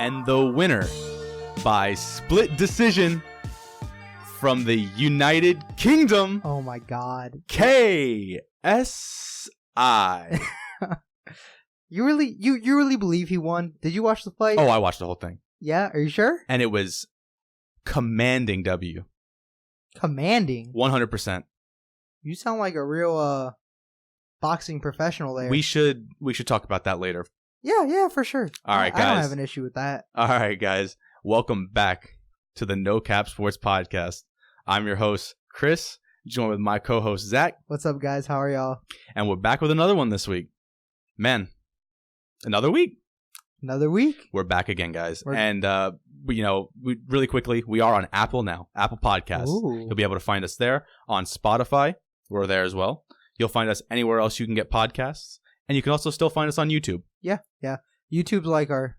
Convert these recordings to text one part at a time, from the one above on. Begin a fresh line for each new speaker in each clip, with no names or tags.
And the winner by split decision from the United Kingdom.
Oh my God.
KSI.
You really believe he won? Did you watch the fight?
Oh, I watched the whole thing.
Yeah, are you sure?
And it was commanding W.
Commanding?
100%.
You sound like a real boxing professional there.
We should talk about that later.
Yeah, for sure.
All right, guys.
I don't have an issue with that.
All right, guys. Welcome back to the No Cap Sports Podcast. I'm your host, Chris, joined with my co-host, Zack.
What's up, guys? How are y'all?
And we're back with another one this week. Man, another week.
Another week?
We're back again, guys. And, we really quickly, we are on Apple now, Apple Podcasts.
Ooh.
You'll be able to find us there. On Spotify, we're there as well. You'll find us anywhere else you can get podcasts. And you can also still find us on YouTube.
Yeah. YouTube's like our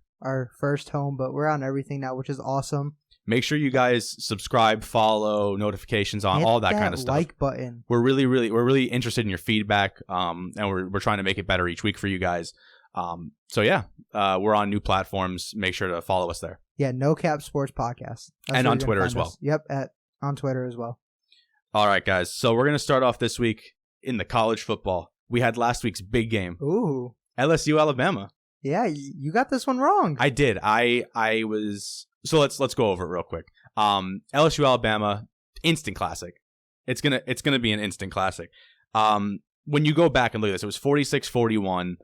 first home, but we're on everything now, which is awesome.
Make sure you guys subscribe, follow, notifications on, all that kind of stuff.
Like button.
We're really interested in your feedback, and we're trying to make it better each week for you guys. We're on new platforms. Make sure to follow us there.
Yeah, No Cap Sports Podcast.
And on Twitter as well.
Us. Yep, on Twitter as well.
All right, guys. So we're going to start off this week in the college football. We had last week's big game.
Ooh.
LSU, Alabama.
Yeah, you got this one wrong.
I did. I was... So let's go over it real quick. LSU, Alabama, instant classic. It's gonna be an instant classic. When you go back and look at this, it was 46-41,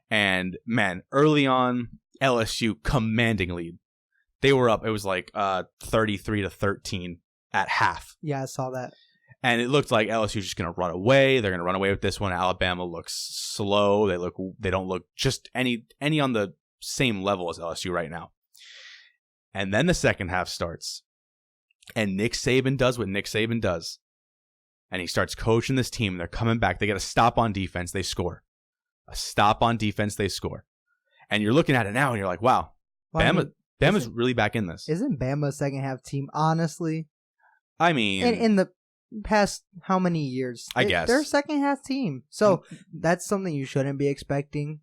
and man, early on, LSU commanding lead. They were up. It was like 33-13 at half.
Yeah, I saw that.
And it looked like LSU's just gonna run away. They're gonna run away with this one. Alabama looks slow. They don't look just any on the same level as LSU right now. And then the second half starts, and Nick Saban does what Nick Saban does, and he starts coaching this team. They're coming back. They get a stop on defense. They score. A stop on defense. They score. And you're looking at it now, and you're like, wow, Bama's really back in this.
Isn't Bama a second half team, honestly?
I mean...
In the past how many years?
I guess.
They're a second half team. So that's something you shouldn't be expecting.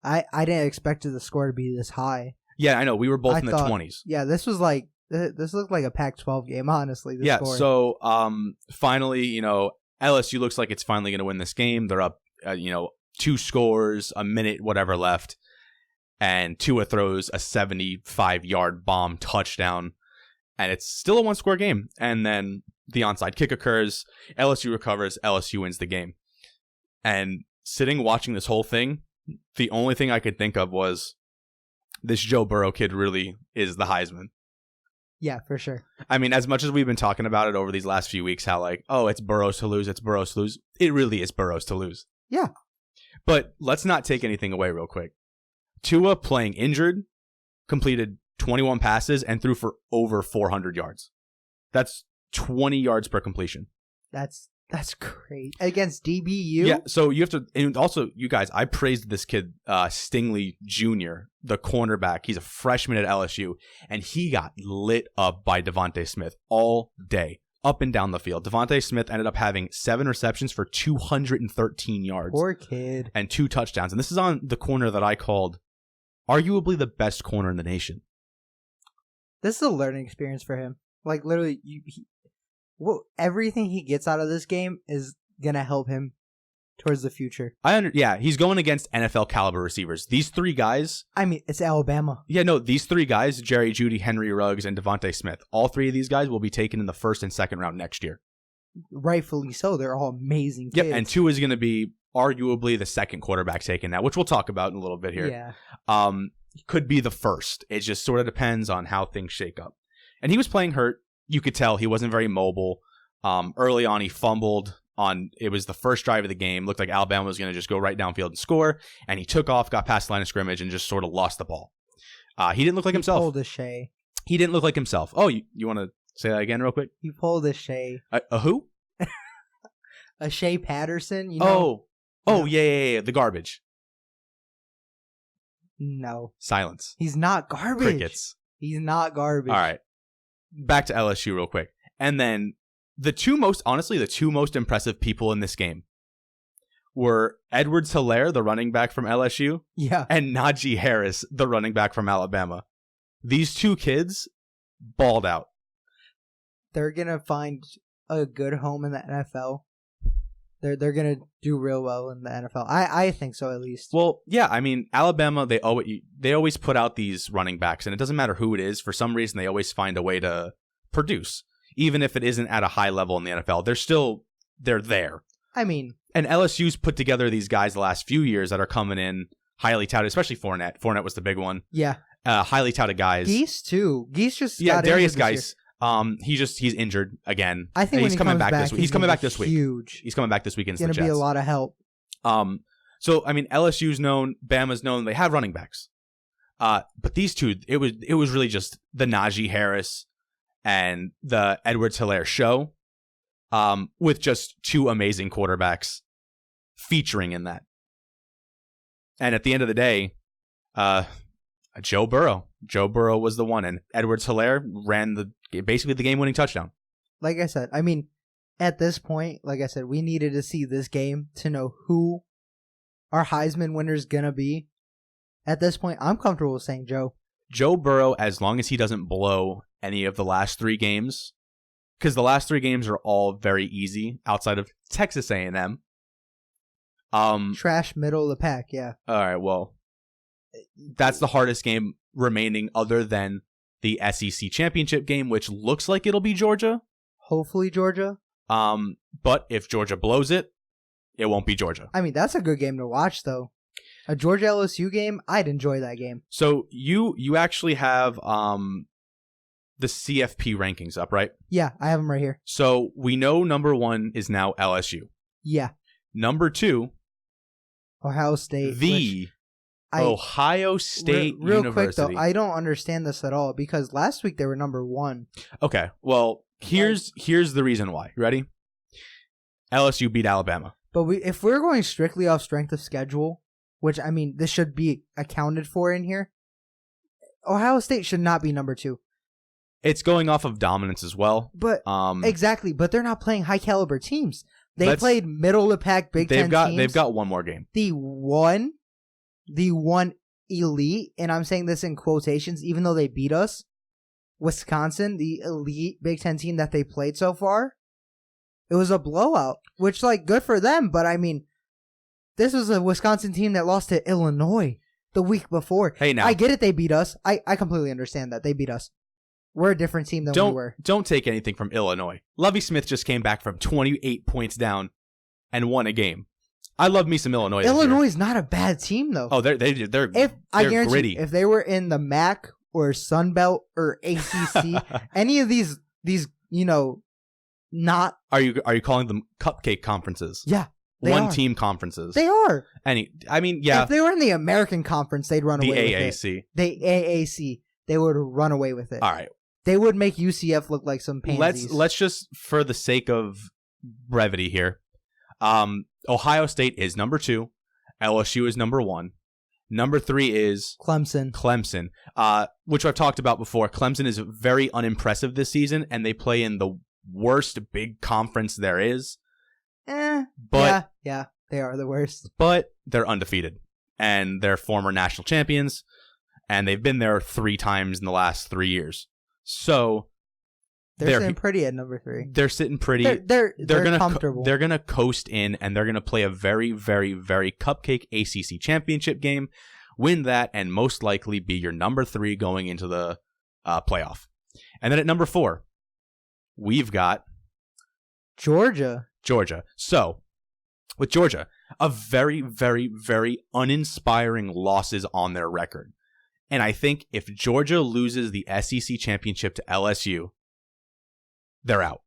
I didn't expect the score to be this high.
Yeah, I know. We were both in the 20s.
Yeah, this looked like a Pac-12 game, honestly.
Score. So finally, LSU looks like it's finally going to win this game. They're up, 2 scores, a minute, whatever left. And Tua throws a 75-yard bomb touchdown. And it's still a 1-score game. And then the onside kick occurs. LSU recovers. LSU wins the game. And sitting watching this whole thing, the only thing I could think of was this Joe BUrroiw kid really is the Heisman.
Yeah, for sure.
I mean, as much as we've been talking about it over these last few weeks, how it's Burrow's to lose, it really is Burrow's to lose.
Yeah.
But let's not take anything away real quick. Tua, playing injured, completed 21 passes and threw for over 400 yards. That's 20 yards per completion. That's great. Against DBU? Yeah, so you have to... And also, you guys, I praised this kid, Stingley Jr., the cornerback. He's a freshman at LSU, and he got lit up by Devontae Smith all day, up and down the field. Devontae Smith ended up having 7 receptions for 213 yards.
Poor kid.
And 2 touchdowns. And this is on the corner that I called arguably the best corner in the nation.
This is a learning experience for him. Like, literally, everything he gets out of this game is going to help him towards the future.
He's going against NFL caliber receivers. These 3 guys...
I mean, it's Alabama.
Yeah, no, these 3 guys, Jerry Jeudy, Henry Ruggs, and Devontae Smith, all 3 of these guys will be taken in the first and second round next year.
Rightfully so. They're all amazing kids.
Yep, and Tua is going to be arguably the second quarterback taken now, which we'll talk about in a little bit here.
Yeah.
Could be the first. It just sort of depends on how things shake up. And he was playing hurt. You could tell he wasn't very mobile. Early on, he fumbled. It was the first drive of the game. Looked like Alabama was going to just go right downfield and score. And he took off, got past the line of scrimmage, and just sort of lost the ball. He didn't look like himself.
He pulled a Shea.
He didn't look like himself. Oh, you want to say that again real quick?
He pulled a Shea.
A who?
A Shea Patterson. You know?
Oh, yeah. The garbage.
No.
Silence.
He's not garbage.
Crickets.
He's not garbage.
All right. Back to LSU real quick. And then the two most impressive people in this game were Edwards-Helaire, the running back from LSU,
and
Najee Harris, the running back from Alabama. These two kids balled out.
They're gonna find a good home in the NFL. They're gonna do real well in the NFL. I think so, at least.
Well, yeah, I mean, Alabama, they always put out these running backs, and it doesn't matter who it is. For some reason, they always find a way to produce, even if it isn't at a high level in the NFL. They're there.
I mean,
and LSU's put together these guys the last few years that are coming in highly touted, especially Fournette. Fournette was the big one.
Yeah.
Highly touted guys.
Geese too. Geese just
Darius Geis. He's injured again.
I think
he's coming back this week. He's coming back this week.
Huge.
He's coming back this week against the
Jets. Going to be a lot of help.
So I mean, LSU's known, Bama's known. They have running backs. But these two, it was really just the Najee Harris and the Edwards-Helaire show, with just two amazing quarterbacks featuring in that. And at the end of the day, Joe BUrroiw. Joe BUrroiw was the one, and Edwards-Helaire ran basically the game-winning touchdown.
Like I said, I mean, at this point, like I said, we needed to see this game to know who our Heisman winner is going to be. At this point, I'm comfortable with saying Joe.
Joe BUrroiw, as long as he doesn't blow any of the last three games, because the last three games are all very easy outside of Texas A&M.
Trash middle of the pack, yeah.
All right, well, that's the hardest game remaining other than the SEC championship game, which looks like it'll be Georgia.
Hopefully Georgia.
But if Georgia blows it, it won't be Georgia.
I mean, that's a good game to watch, though. A Georgia LSU game, I'd enjoy that game.
So you actually have the CFP rankings up, right?
Yeah, I have them right here.
So we know number 1 is now LSU.
Yeah.
Number 2,
Ohio State.
Ohio State
real
University.
Quick, though, I don't understand this at all because last week they were number 1.
Okay, well, here's the reason why. You ready? LSU beat Alabama.
But if we're going strictly off strength of schedule, which, I mean, this should be accounted for in here, Ohio State should not be number 2.
It's going off of dominance as well.
But exactly, but they're not playing high caliber teams. They played middle of the pack Big Ten teams.
They've got one more game.
The one elite, and I'm saying this in quotations, even though they beat us, Wisconsin, the elite Big Ten team that they played so far, it was a blowout, which, like, good for them. But, I mean, this was a Wisconsin team that lost to Illinois the week before.
Hey, now.
I get it, they beat us. I completely understand that. They beat us. We're a different team than we were.
Don't take anything from Illinois. Lovie Smith just came back from 28 points down and won a game. I love me some Illinois.
Illinois is not a bad team, though.
Oh, they're
I guarantee
gritty.
You, if they were in the MAC or Sun Belt or ACC, any of these, not.
Are you calling them cupcake conferences?
Yeah,
one team conferences.
They are.
Yeah.
If they were in the American Conference, they'd run away with it. The AAC. They would run away with it.
All right.
They would make UCF look like some pansies.
Let's just, for the sake of brevity here, Ohio State is number 2. LSU is number 1. Number 3 is
Clemson,
which I've talked about before. Clemson is very unimpressive this season, and they play in the worst big conference there is.
But yeah, they are the worst.
But they're undefeated, and they're former national champions, and they've been there 3 times in the last 3 years. So
they're sitting pretty at number 3.
They're sitting pretty.
They're gonna comfortable.
They're gonna coast in, and they're gonna play a very, very, very cupcake ACC championship game, win that, and most likely be your number 3 going into the playoff. And then at number 4, we've got
Georgia.
So with Georgia, a very, very, very uninspiring losses on their record. And I think if Georgia loses the SEC championship to LSU, they're out.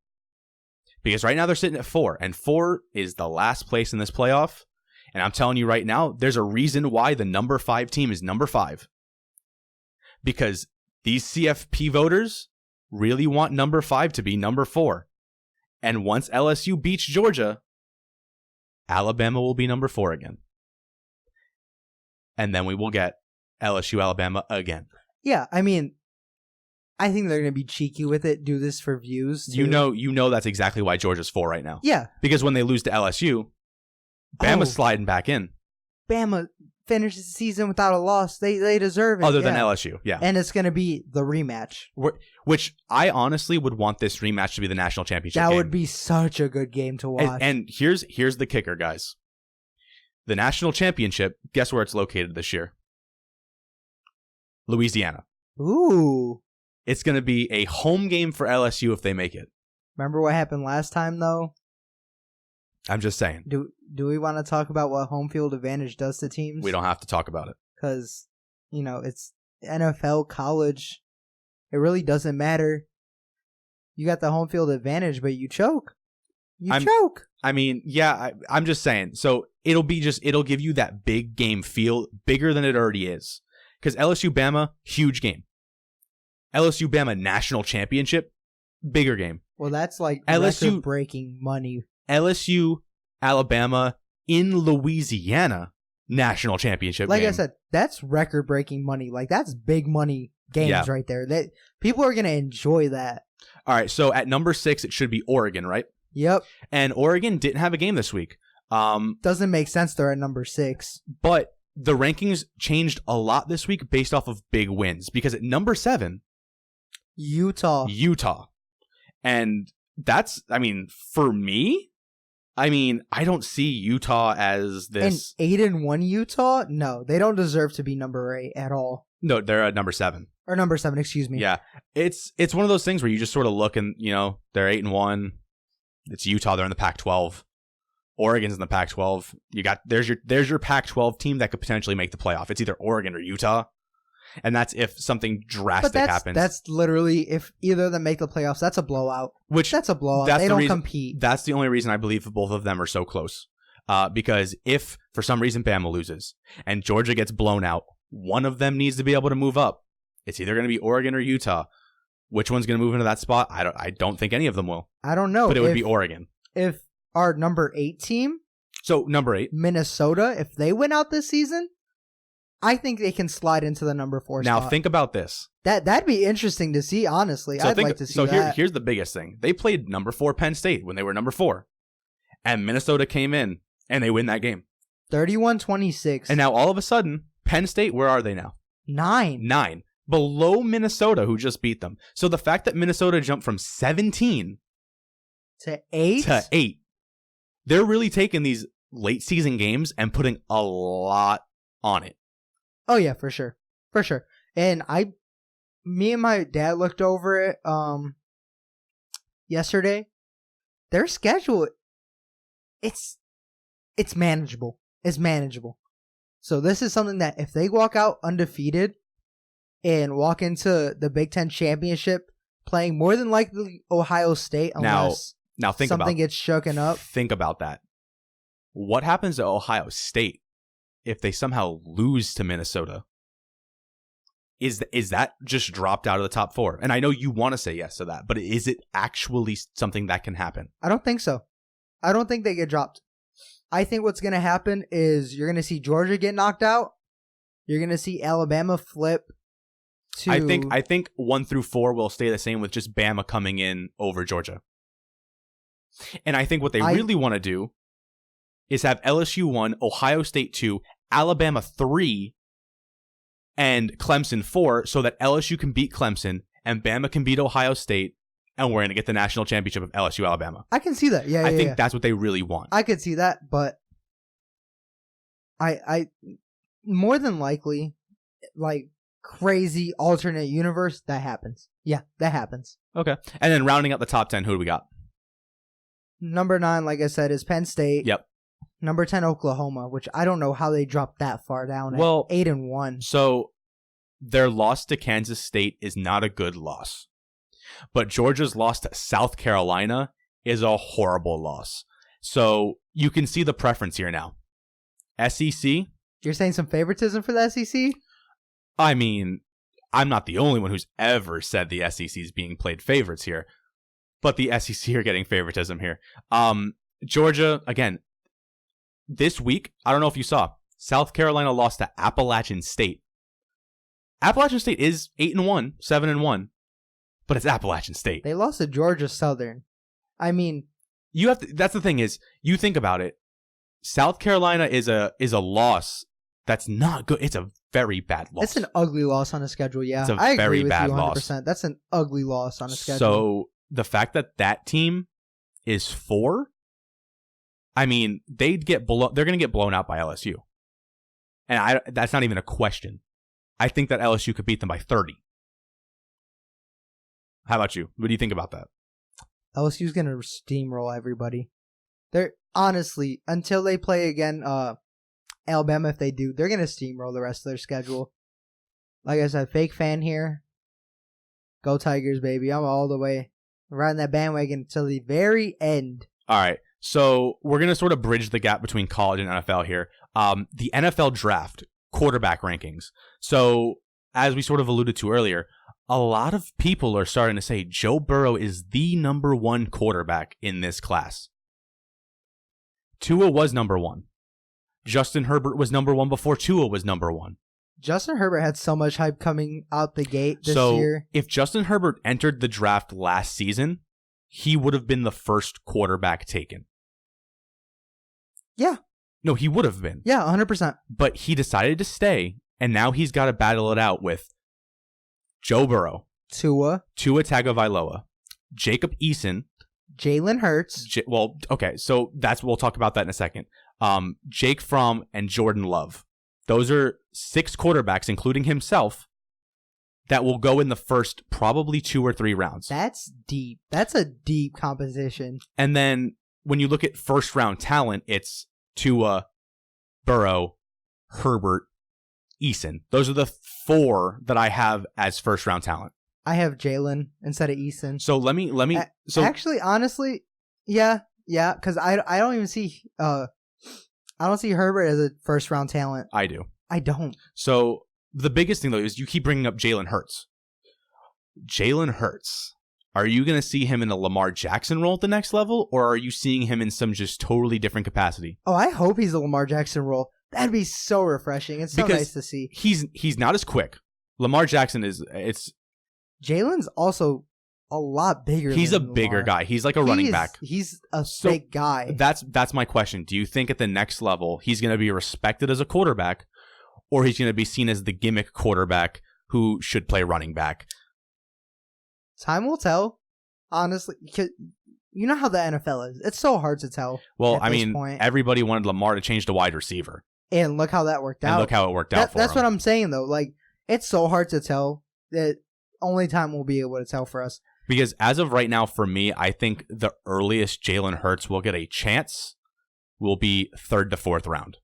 Because right now they're sitting at 4, and 4 is the last place in this playoff. And I'm telling you right now, there's a reason why the number 5 team is number 5. Because these CFP voters really want number 5 to be number 4. And once LSU beats Georgia, Alabama will be number 4 again. And then we will get LSU, Alabama again.
Yeah, I mean, I think they're going to be cheeky with it, do this for views. Too.
You know that's exactly why Georgia's 4 right now.
Yeah.
Because when they lose to LSU, Bama's sliding back in.
Bama, finish the season without a loss. They deserve it.
Other than LSU, yeah.
And it's going to be the rematch.
Which I honestly would want this rematch to be the national championship game.
That would be such a good game to watch.
And here's the kicker, guys. The national championship, guess where it's located this year? Louisiana.
Ooh.
It's going to be a home game for LSU if they make it.
Remember what happened last time, though?
I'm just saying.
Do we want to talk about what home field advantage does to teams?
We don't have to talk about it.
Because, it's NFL, college. It really doesn't matter. You got the home field advantage, but you choke. Choke.
I mean, yeah, I'm just saying. So it'll give you that big game feel, bigger than it already is. Because LSU Bama, huge game. LSU Bama national championship, bigger game.
Well, that's like
LSU
breaking money.
LSU Alabama in Louisiana national championship
like
game.
I said, that's record breaking money. Like that's big money games right there. That people are gonna enjoy that.
All right, so at number 6 it should be Oregon, right?
Yep.
And Oregon didn't have a game this week.
Doesn't make sense they're at number 6.
But the rankings changed a lot this week based off of big wins, because at number 7, Utah. And that's, for me, I don't see Utah as this.
And 8-1 Utah? No, they don't deserve to be number 8 at all.
No, they're at number 7.
Or number 7, excuse me.
Yeah. It's one of those things where you just sort of look and, they're 8-1. It's Utah, they're in the Pac-12. Oregon's in the Pac-12. There's your Pac-12 team that could potentially make the playoff. It's either Oregon or Utah. And that's if something drastic happens.
That's literally if either of them make the playoffs. That's a blowout. That's a blowout. They don't compete.
That's the only reason I believe both of them are so close. Because if for some reason Bama loses and Georgia gets blown out, one of them needs to be able to move up. It's either going to be Oregon or Utah. Which one's going to move into that spot? I don't think any of them will.
I don't know.
But it would be Oregon.
If our number 8 team,
so number 8,
Minnesota, if they win out this season, I think they can slide into the number 4 spot.
Now think about this.
That'd be interesting to see, honestly. I'd like to see that.
So here's the biggest thing. They played number 4 Penn State when they were number 4. And Minnesota came in and they win that game.
31-26.
And now all of a sudden, Penn State, where are they now?
9.
Below Minnesota, who just beat them. So the fact that Minnesota jumped from 17
to 8,
they're really taking these late season games and putting a lot on it.
Oh yeah, for sure. And me and my dad looked over it yesterday. Their schedule, it's manageable. It's manageable. So this is something that if they walk out undefeated and walk into the Big Ten championship playing more than likely Ohio State, unless
now think
something gets shooken up.
Think about that. What happens to Ohio State if they somehow lose to Minnesota? Is that just dropped out of the top 4? And I know you want to say yes to that, but is it actually something that can happen?
I don't think so. I don't think they get dropped. I think what's going to happen is you're going to see Georgia get knocked out. You're going to see Alabama flip to...
I think 1 through 4 will stay the same with just Bama coming in over Georgia. And I think what they really want to do is have LSU 1, Ohio State 2, Alabama 3, and Clemson 4, so that LSU can beat Clemson and Bama can beat Ohio State, and we're going to get the national championship of LSU Alabama.
I can see that. Yeah,
I think that's what they really want.
I could see that, but I more than likely, like crazy alternate universe, that happens. Yeah, that happens.
Okay. And then rounding out the top 10, who do we got?
Number 9, like I said, is Penn State.
Yep.
Number 10, Oklahoma, which I don't know how they dropped that far down at 8-1.
So their loss to Kansas State is not a good loss. But Georgia's loss to South Carolina is a horrible loss. So you can see the preference here now. SEC.
You're saying some favoritism for the SEC?
I mean, I'm not the only one who's ever said the SEC is being played favorites here. But the SEC are getting favoritism here. Georgia, again, this week, I don't know if you saw, South Carolina lost to Appalachian State. Appalachian State is 8-1, 7-1, but it's Appalachian State.
They lost to Georgia Southern. I mean,
that's the thing is, you think about it. South Carolina is a loss That's not good. It's a very bad loss.
It's an ugly loss on the schedule, yeah.
It's a
I agree
very
with
bad
you 100%.
loss.
That's an ugly loss on the schedule.
So the fact that team is 4, I mean, they're going to get blown out by LSU. And that's not even a question. I think that LSU could beat them by 30. How about you? What do you think about that?
LSU's going to steamroll everybody. They're honestly, until they play again, Alabama, if they do, they're going to steamroll the rest of their schedule. Like I said, fake fan here. Go Tigers, baby. I'm all the way riding that bandwagon until the very end.
All right. So we're going to sort of bridge the gap between college and NFL here. The NFL draft quarterback rankings. So as we sort of alluded to earlier, a lot of people are starting to say Joe Burrow is the number 1 quarterback in this class. Tua was number 1. Justin Herbert was number 1 before Tua was number 1.
Justin Herbert had so much hype coming out the gate this year.
If Justin Herbert entered the draft last season, he would have been the first quarterback taken.
Yeah.
No, he would have been.
Yeah, 100%.
But he decided to stay, and now he's got to battle it out with Joe Burrow,
Tua
Tagovailoa, Jacob Eason,
Jalen Hurts.
So we'll talk about that in a second. Jake Fromm and Jordan Love. Those are 6 quarterbacks, including himself, that will go in the first probably 2 or 3 rounds.
That's deep. That's a deep composition.
And then when you look at first round talent, it's Tua, Burrow, Herbert, Eason. Those are the 4 that I have as first round talent.
I have Jalen instead of Eason.
So let me.
Actually, honestly, yeah, because I don't even see I don't see Herbert as a first round talent.
I do.
I don't.
So the biggest thing though is you keep bringing up Jalen Hurts. Jalen Hurts. Are you going to see him in a Lamar Jackson role at the next level, or are you seeing him in some just totally different capacity?
Oh, I hope he's a Lamar Jackson role. That'd be so refreshing. It's so nice to see.
He's not as quick. Lamar Jackson is.
Jalen's also a lot bigger.
He's a bigger guy. He's like a running back.
He's a big guy.
That's my question. Do you think at the next level he's going to be respected as a quarterback, or he's going to be seen as the gimmick quarterback who should play running back?
Time will tell. Honestly, you know how the NFL is. It's so hard to tell.
Well, I mean, everybody wanted Lamar to change to wide receiver,
and look how that worked out.
And look how it worked out for him.
That's what I'm saying, though. Like, it's so hard to tell that only time will be able to tell for us.
Because as of right now, for me, I think the earliest Jalen Hurts will get a chance will be 3rd to 4th round.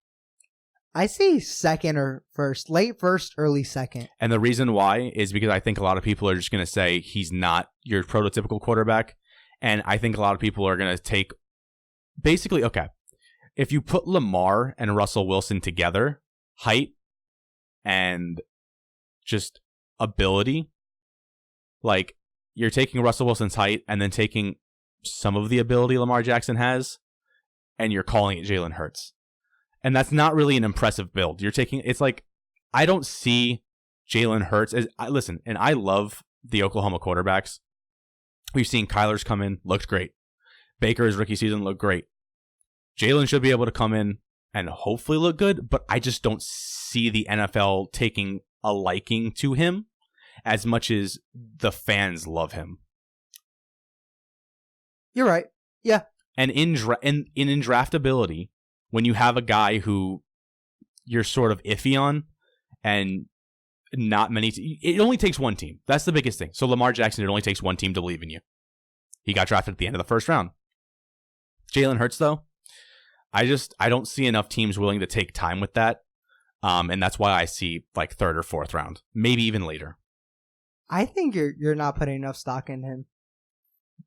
I see 2nd or 1st, late 1st, early 2nd.
And the reason why is because I think a lot of people are just going to say he's not your prototypical quarterback. And I think a lot of people are going to take basically, okay, if you put Lamar and Russell Wilson together, height and just ability, like you're taking Russell Wilson's height and then taking some of the ability Lamar Jackson has, and you're calling it Jalen Hurts. And that's not really an impressive build. It's like, I don't see Jalen Hurts as, listen, and I love the Oklahoma quarterbacks. We've seen Kyler's come in, looked great. Baker's rookie season looked great. Jalen should be able to come in and hopefully look good, but I just don't see the NFL taking a liking to him as much as the fans love him.
You're right. Yeah.
And in draftability, when you have a guy who you're sort of iffy on and not many, it only takes one team. That's the biggest thing. So Lamar Jackson, it only takes one team to believe in you. He got drafted at the end of the first round. Jalen Hurts, though, I don't see enough teams willing to take time with that. And that's why I see like 3rd or 4th round, maybe even later.
I think you're not putting enough stock in him.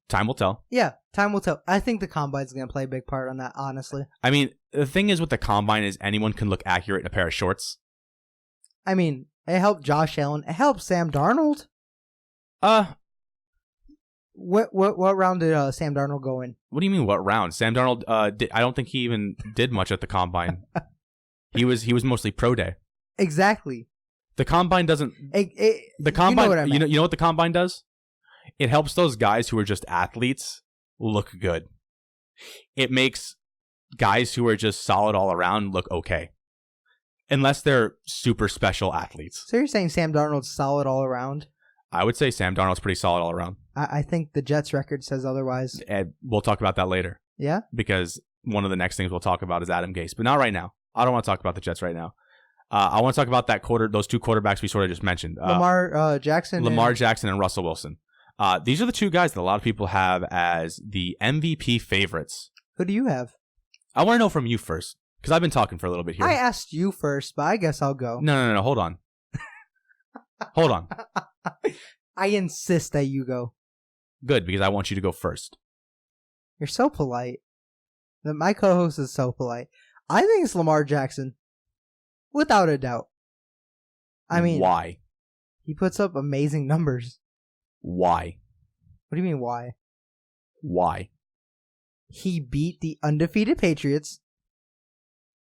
Time will tell.
Yeah, time will tell. I think the Combine's going to play a big part on that, honestly.
I mean, the thing is with the Combine is anyone can look accurate in a pair of shorts.
I mean, it helped Josh Allen. It helped Sam Darnold. What round did Sam Darnold go in?
What do you mean, what round? Sam Darnold, I don't think he even did much at the Combine. He was mostly pro day.
Exactly.
The Combine doesn't... the Combine, you know what I meant. You know what the Combine does? It helps those guys who are just athletes look good. It makes guys who are just solid all around look okay. unless they're super special athletes.
So you're saying Sam Darnold's solid all around?
I would say Sam Darnold's pretty solid all around.
I think the Jets record says otherwise.
And we'll talk about that later.
Yeah?
Because one of the next things we'll talk about is Adam Gase, but not right now. I don't want to talk about the Jets right now. I want to talk about those two quarterbacks we sort of just mentioned.
Lamar Jackson
and Russell Wilson. These are the two guys that a lot of people have as the MVP favorites.
Who do you have?
I want to know from you first, because I've been talking for a little bit here.
I asked you first, but I guess I'll go.
No. Hold on. Hold on.
I insist that you go.
Good, because I want you to go first.
You're so polite. My co-host is so polite. I think it's Lamar Jackson. Without a doubt. I mean...
Why?
He puts up amazing numbers.
Why?
What do you mean, why?
Why?
He beat the undefeated Patriots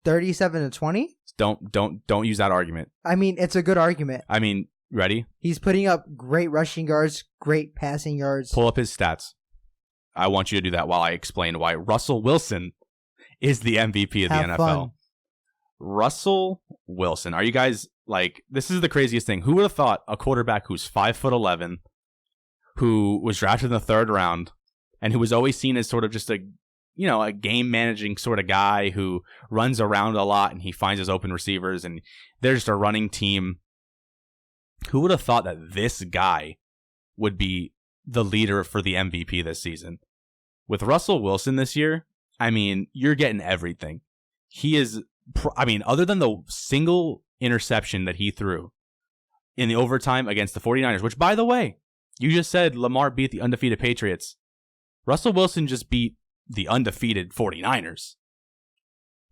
37-20.
Don't use that argument.
I mean, it's a good argument.
I mean, ready?
He's putting up great rushing yards, great passing yards.
Pull up his stats. I want you to do that while I explain why Russell Wilson is the MVP of the NFL.
Fun.
Russell Wilson. Are you guys like, this is the craziest thing. Who would have thought a quarterback who's 5'11", who was drafted in the 3rd round, and who was always seen as sort of just a game managing sort of guy who runs around a lot and he finds his open receivers and they're just a running team. Who would have thought that this guy would be the leader for the MVP this season? With Russell Wilson this year, I mean, you're getting everything. He is, other than the single interception that he threw in the overtime against the 49ers, which, by the way, you just said Lamar beat the undefeated Patriots. Russell Wilson just beat the undefeated 49ers.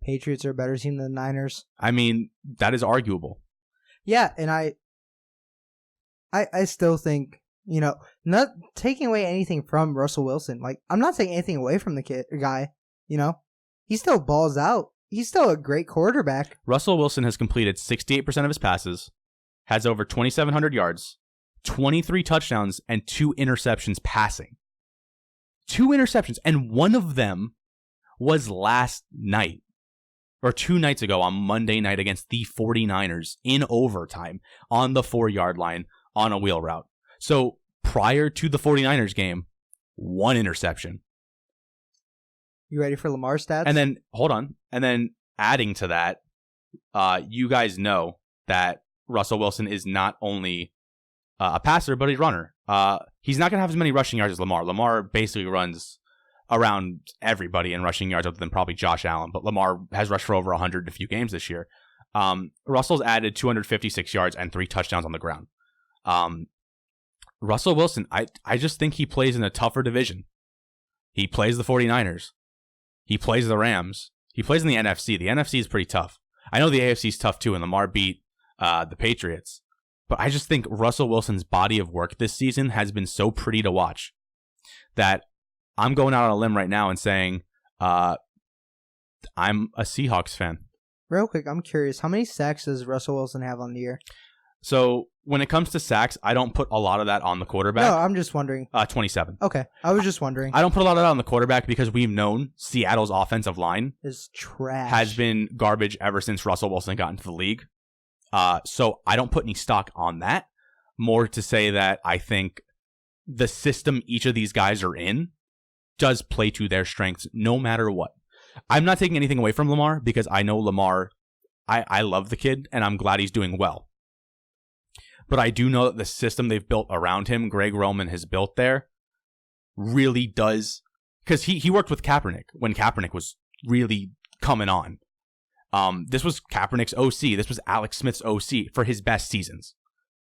Patriots are a better team than the Niners.
I mean, that is arguable.
Yeah, and I still think, not taking away anything from Russell Wilson. Like, I'm not taking anything away from the guy, He still balls out. He's still a great quarterback.
Russell Wilson has completed 68% of his passes, has over 2,700 yards, 23 touchdowns, and 2 interceptions passing. 2 interceptions, and one of them was last night, or 2 nights ago on Monday night against the 49ers in overtime on the 4-yard line on a wheel route. So prior to the 49ers game, 1 interception.
You ready for Lamar's stats?
And then, hold on. And then adding to that, you guys know that Russell Wilson is not only a passer, but a runner. He's not going to have as many rushing yards as Lamar. Lamar basically runs around everybody in rushing yards other than probably Josh Allen, but Lamar has rushed for over 100 in a few games this year. Russell's added 256 yards and 3 touchdowns on the ground. Russell Wilson, I just think he plays in a tougher division. He plays the 49ers. He plays the Rams. He plays in the NFC. The NFC is pretty tough. I know the AFC is tough too, and Lamar beat the Patriots. But I just think Russell Wilson's body of work this season has been so pretty to watch that I'm going out on a limb right now and saying I'm a Seahawks fan.
Real quick, I'm curious. How many sacks does Russell Wilson have on the year?
So when it comes to sacks, I don't put a lot of that on the quarterback.
No, I'm just wondering.
27.
Okay, I was just wondering.
I don't put a lot of that on the quarterback because we've known Seattle's offensive line
is trash.
Has been garbage ever since Russell Wilson got into the league. So I don't put any stock on that. More to say that I think the system each of these guys are in does play to their strengths no matter what. I'm not taking anything away from Lamar because I know Lamar, I love the kid and I'm glad he's doing well. But I do know that the system they've built around him, Greg Roman has built there, really does, because he worked with Kaepernick when Kaepernick was really coming on. This was Kaepernick's OC. This was Alex Smith's OC for his best seasons.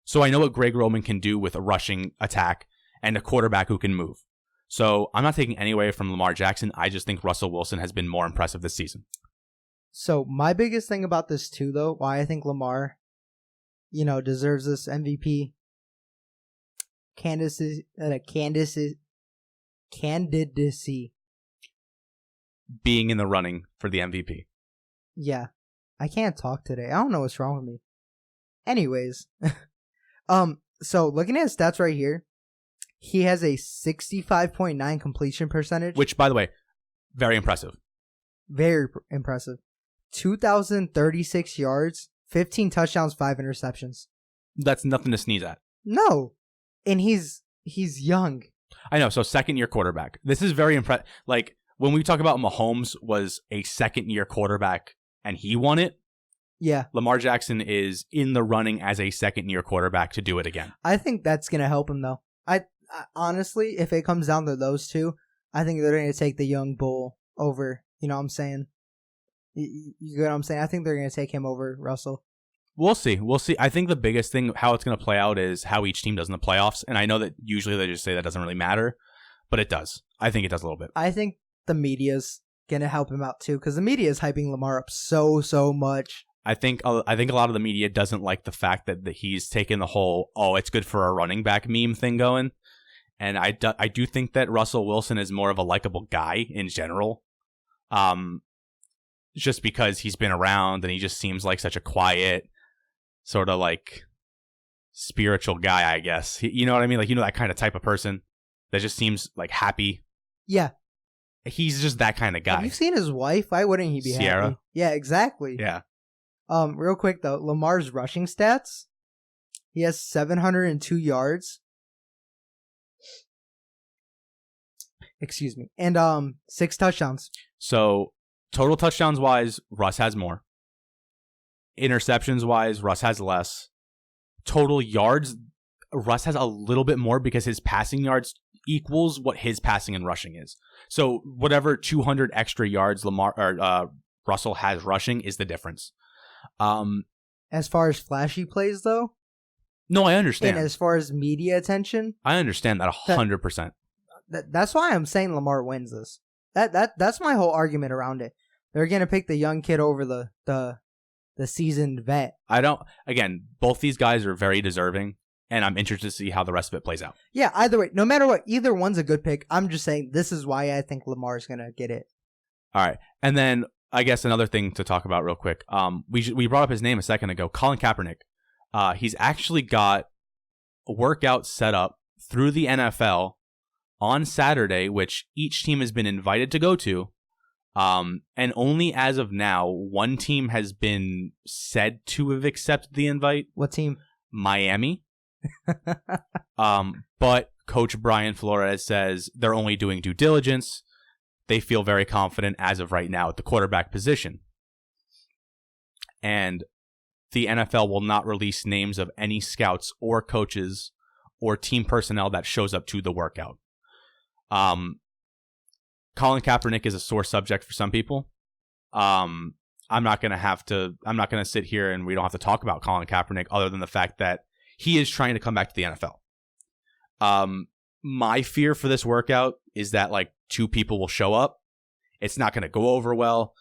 So I know what Greg Roman can do with a rushing attack and a quarterback who can move. So I'm not taking any away from Lamar Jackson. I just think Russell Wilson has been more impressive this season.
So my biggest thing about this too, though, why I think Lamar, deserves this MVP candidacy.
Being in the running for the MVP.
Yeah. I can't talk today. I don't know what's wrong with me. Anyways. So looking at his stats right here, he has a 65.9 completion percentage.
Which, by the way, very impressive.
Very impressive. 2,036 yards, 15 touchdowns, 5 interceptions.
That's nothing to sneeze at.
No. And he's young.
I know. So second-year quarterback. This is very impressive. Like, when we talk about Mahomes was a second-year quarterback and he won it,
yeah,
Lamar Jackson is in the running as a second-year quarterback to do it again.
I think that's going to help him, though. I honestly, if it comes down to those two, I think they're going to take the young bull over. You know what I'm saying? You get what I'm saying? I think they're going to take him over Russell.
We'll see. I think the biggest thing, how it's going to play out, is how each team does in the playoffs. And I know that usually they just say that doesn't really matter, but it does. I think it does a little bit.
I think the media's going to help him out, too, because the media is hyping Lamar up so much.
I think a lot of the media doesn't like the fact that he's taken the whole, it's good for a running back meme thing going. And I do think that Russell Wilson is more of a likable guy in general. Just because he's been around and he just seems like such a quiet, sort of like spiritual guy, I guess. You know what I mean? Like, that kind of type of person that just seems like happy.
Yeah.
He's just that kind of guy.
Have you seen his wife? Why wouldn't he be
Sierra?
happy? Yeah, exactly.
Yeah.
Real quick though, Lamar's rushing stats. He has 702 yards. Excuse me. And 6 touchdowns.
So, total touchdowns wise, Russ has more. Interceptions wise, Russ has less. Total yards, Russ has a little bit more because his passing yards equals what his passing and rushing is. So, whatever 200 extra yards Russell has rushing is the difference.
As far as flashy plays, though?
No, I understand.
And as far as media attention?
I understand that 100%.
That's why I'm saying Lamar wins this. That's my whole argument around it. They're going to pick the young kid over the seasoned vet. Again, both these guys are very deserving, and I'm interested to see how the rest of it plays out. Yeah, either way, no matter what, either one's a good pick. I'm just saying this is why I think Lamar's going to get it.
All right. And then I guess another thing to talk about real quick. We brought up his name a second ago, Colin Kaepernick. He's actually got a workout set up through the NFL on Saturday, which each team has been invited to go to. And only as of now, one team has been said to have accepted the invite.
What team?
Miami. But Coach Brian Flores says they're only doing due diligence. They feel very confident as of right now at the quarterback position. And the NFL will not release names of any scouts or coaches or team personnel that shows up to the workout. Colin Kaepernick is a sore subject for some people. I'm not going to sit here and we don't have to talk about Colin Kaepernick other than the fact that he is trying to come back to the NFL. My fear for this workout is that like 2 people will show up. It's not going to go over well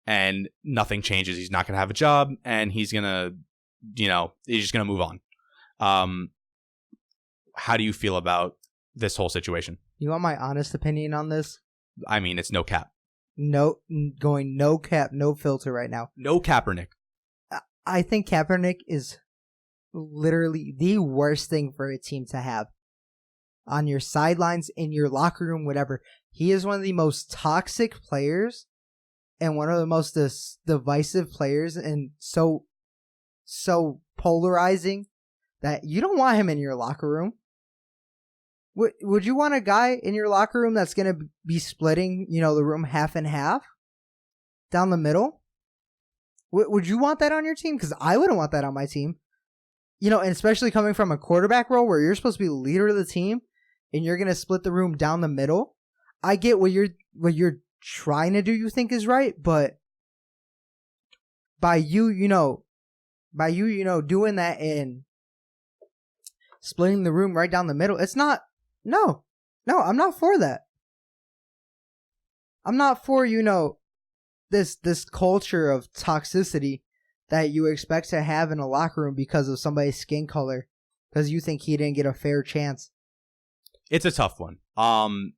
and nothing changes. He's not going to have a job and he's going to, he's just going to move on. How do you feel about this whole situation?
You want my honest opinion on this?
I mean, it's no cap.
No cap, no filter right now.
No Kaepernick.
I think Kaepernick is literally the worst thing for a team to have. On your sidelines, in your locker room, whatever. He is one of the most toxic players and one of the most divisive players and so polarizing that you don't want him in your locker room. Would you want a guy in your locker room that's going to be splitting, the room half and half down the middle? Would you want that on your team? Because I wouldn't want that on my team. And especially coming from a quarterback role where you're supposed to be the leader of the team and you're going to split the room down the middle. I get what you're trying to do you think is right, but by you doing that and splitting the room right down the middle, it's not. No, I'm not for that. I'm not for, this culture of toxicity that you expect to have in a locker room because of somebody's skin color, because you think he didn't get a fair chance.
It's a tough one.
I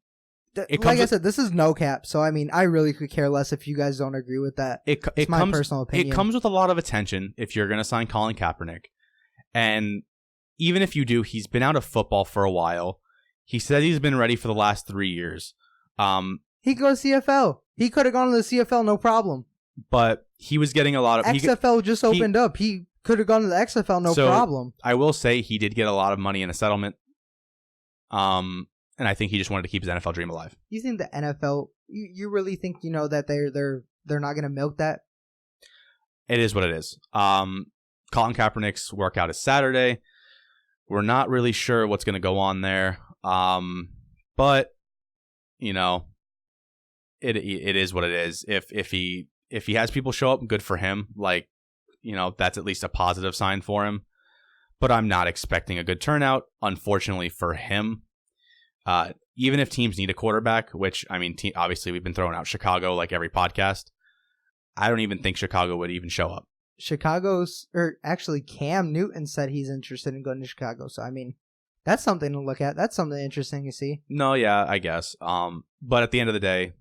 said, this is no cap, so I mean, I really could care less if you guys don't agree with that. It's my personal opinion.
It comes with a lot of attention if you're going to sign Colin Kaepernick. And even if you do, he's been out of football for a while. He said he's been ready for the last 3 years.
He could go to CFL. He could have gone to the CFL, no problem.
but he was getting a lot of
XFL just opened up. He could have gone to the XFL, no problem.
I will say he did get a lot of money in a settlement. And I think he just wanted to keep his NFL dream alive.
You think the NFL? You really think that they're not going to milk that?
It is what it is. Colin Kaepernick's workout is Saturday. We're not really sure what's going to go on there. But it is what it is. If he has people show up, good for him. That's at least a positive sign for him. But I'm not expecting a good turnout, unfortunately for him. Even if teams need a quarterback, which, obviously we've been throwing out Chicago like every podcast. I don't even think Chicago would even show up.
Actually Cam Newton said he's interested in going to Chicago. So, that's something to look at. That's something interesting to see.
No, yeah, I guess. But at the end of the day,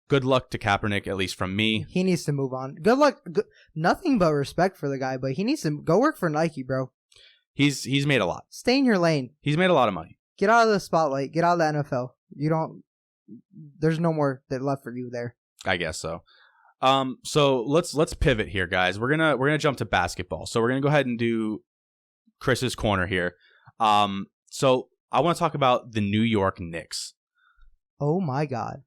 good luck to Kaepernick, at least from me.
He needs to move on. Good luck. Nothing but respect for the guy, but he needs to go work for Nike, bro.
He's made a lot.
Stay in your lane.
He's made a lot of money.
Get out of the spotlight. Get out of the NFL. There's no more that left for you there.
I guess so. So let's pivot here, guys. We're gonna jump to basketball. So we're gonna go ahead and do Chris's corner here. So I want to talk about the New York Knicks.
Oh my God.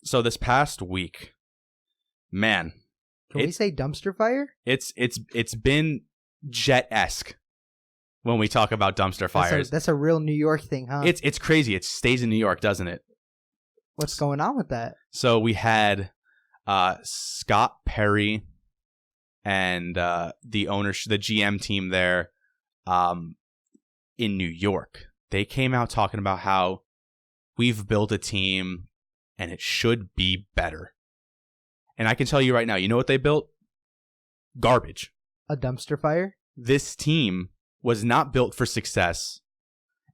So this past week, man,
can we say dumpster fire?
It's been Jet-esque when we talk about dumpster fires.
That's a real New York thing, huh?
It's crazy. It stays in New York, doesn't it?
What's going on with that?
So we had Scott Perry and the GM team there in New York. They came out talking about how we've built a team and it should be better. And I can tell you right now, you know what they built? Garbage.
A dumpster fire?
This team was not built for success.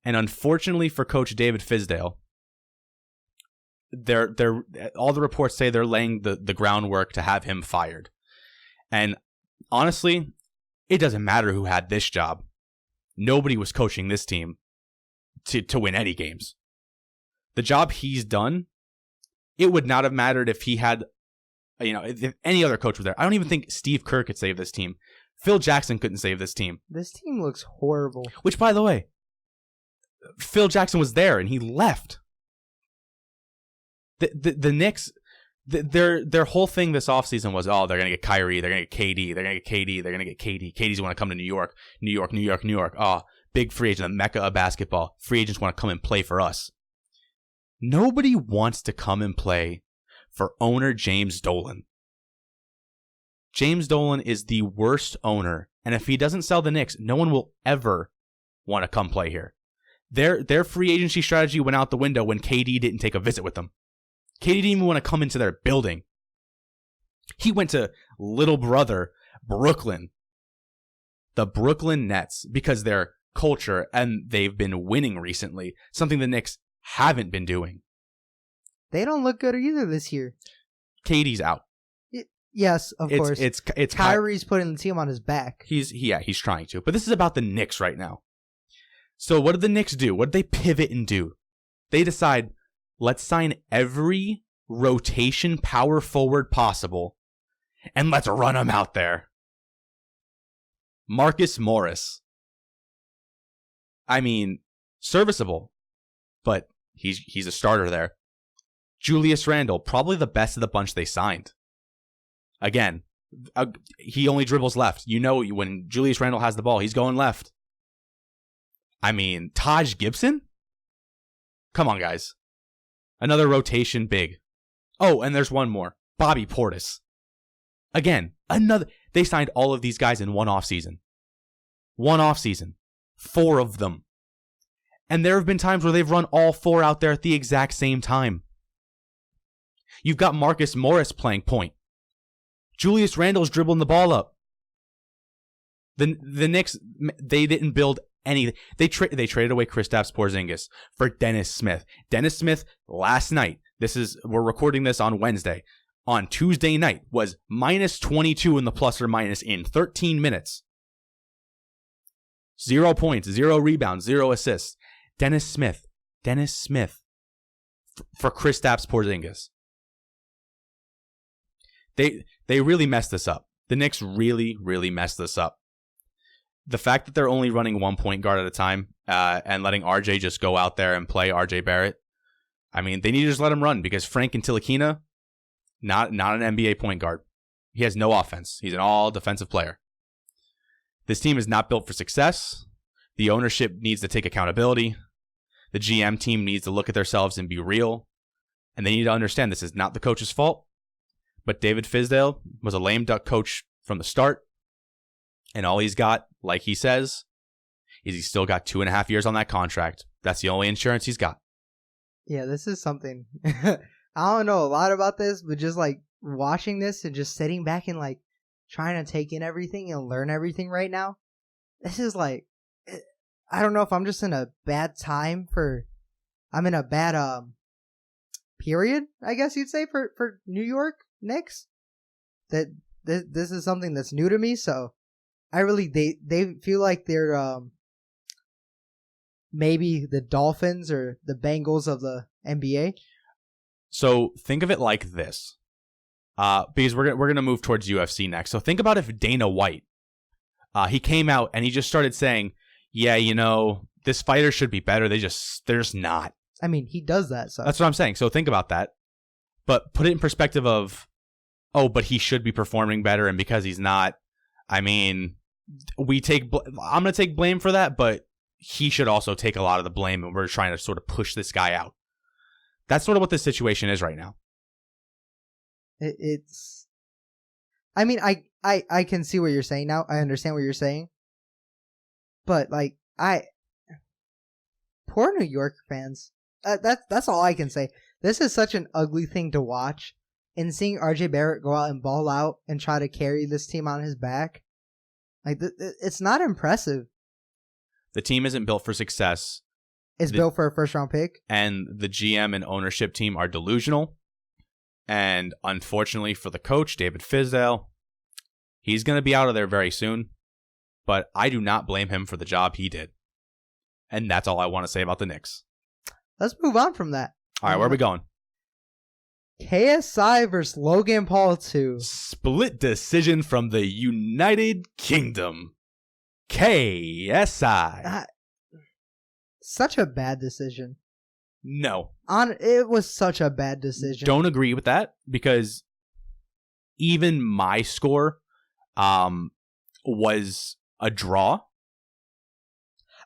And unfortunately for Coach David Fizdale, they're all the reports say they're laying the groundwork to have him fired. And honestly, it doesn't matter who had this job. Nobody was coaching this team to win any games. The job he's done, it would not have mattered if he had, if any other coach was there. I don't even think Steve Kerr could save this team. Phil Jackson couldn't save this team.
This team looks horrible.
Which, by the way, Phil Jackson was there and he left. The Knicks, their whole thing this offseason was, they're going to get Kyrie, they're going to get KD, they're going to get KD, they're going to get KD. KD's want to come to New York. Big free agent, the mecca of basketball. Free agents want to come and play for us. Nobody wants to come and play for owner James Dolan. James Dolan is the worst owner, and if he doesn't sell the Knicks, no one will ever want to come play here. Their free agency strategy went out the window when KD didn't take a visit with them. KD didn't even want to come into their building. He went to little brother Brooklyn, the Brooklyn Nets, because their culture, and they've been winning recently, something the Knicks haven't been doing.
They don't look good either this year.
KD's out.
Yes, of course.
It's
Kyrie's putting the team on his back.
He's trying to. But this is about the Knicks right now. So what did the Knicks do? What did they pivot and do? They decide, let's sign every rotation power forward possible, and let's run them out there. Marcus Morris. Serviceable, but he's a starter there. Julius Randle, probably the best of the bunch they signed. Again, he only dribbles left. When Julius Randle has the ball, he's going left. Taj Gibson? Come on, guys. Another rotation big. Oh, and there's one more. Bobby Portis. Again, they signed all of these guys in one offseason. 4 of them. And there have been times where they've run all 4 out there at the exact same time. You've got Marcus Morris playing point. Julius Randle's dribbling the ball up. The Knicks, they didn't build anything. They traded away Kristaps Porzingis for Dennis Smith. Dennis Smith last night, we're recording this on Wednesday. On Tuesday night was minus 22 in the plus or minus in 13 minutes. 0 points, 0 rebounds, 0 assists. Dennis Smith for Kristaps Porzingis. They really messed this up. The Knicks really, really messed this up. The fact that they're only running one point guard at a time and letting RJ just go out there and play RJ Barrett, I mean, they need to just let him run because Frank Ntilikina, not an NBA point guard. He has no offense. He's an all defensive player. This team is not built for success. The ownership needs to take accountability. The GM team needs to look at themselves and be real. And they need to understand this is not the coach's fault. But David Fizdale was a lame duck coach from the start. And all he's got, like he says, is he's still got 2.5 years on that contract. That's the only insurance he's got.
Yeah, this is something. I don't know a lot about this, but just like watching this and just sitting back and like trying to take in everything and learn everything right now. This is like, I don't know if I'm just in a bad time I'm in a bad period, I guess you'd say, for New York Knicks. That this is something that's new to me, so I really they feel like they're maybe the Dolphins or the Bengals of the NBA.
So think of it like this, because we're gonna move towards UFC next. So think about if Dana White, he came out and he just started saying, "Yeah, you know, this fighter should be better. They're just not."
I mean, he does that, so
that's what I'm saying. So think about that, but put it in perspective of, oh, but he should be performing better, and because he's not, I mean, I'm gonna take blame for that, but he should also take a lot of the blame, and we're trying to sort of push this guy out. That's sort of what this situation is right now.
It's. I mean, I can see what you're saying now. I understand what you're saying, but like poor New York fans. That's all I can say. This is such an ugly thing to watch, and seeing RJ Barrett go out and ball out and try to carry this team on his back, like it's not impressive.
The team isn't built for success.
It's built for a first-round pick.
And the GM and ownership team are delusional. And unfortunately for the coach, David Fizdale, he's going to be out of there very soon. But I do not blame him for the job he did. And that's all I want to say about the Knicks.
Let's move on from that.
All right, where are we going?
KSI versus Logan Paul 2.
Split decision from the United Kingdom. KSI.
Such a bad decision.
No.
It was such a bad decision.
Don't agree with that, because even my score was a draw.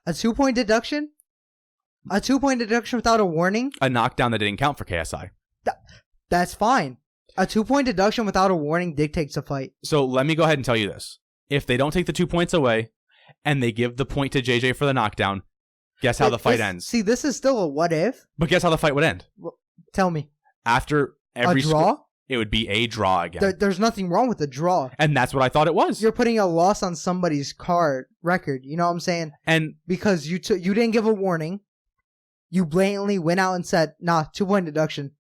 A 2-point deduction? A 2-point deduction without a warning?
A knockdown that didn't count for KSI.
That's fine. A 2-point deduction without a warning dictates a fight.
So let me go ahead and tell you this. If they don't take the 2 points away and they give the point to JJ for the knockdown, guess how the fight ends?
See, this is still a what if.
But guess how the fight would end?
Well, tell me.
After every
a draw?
It would be a draw again.
There's nothing wrong with a draw.
And that's what I thought it was.
You're putting a loss on somebody's record. You know what I'm saying?
And
because you didn't give a warning. You blatantly went out and said, nah, 2-point deduction.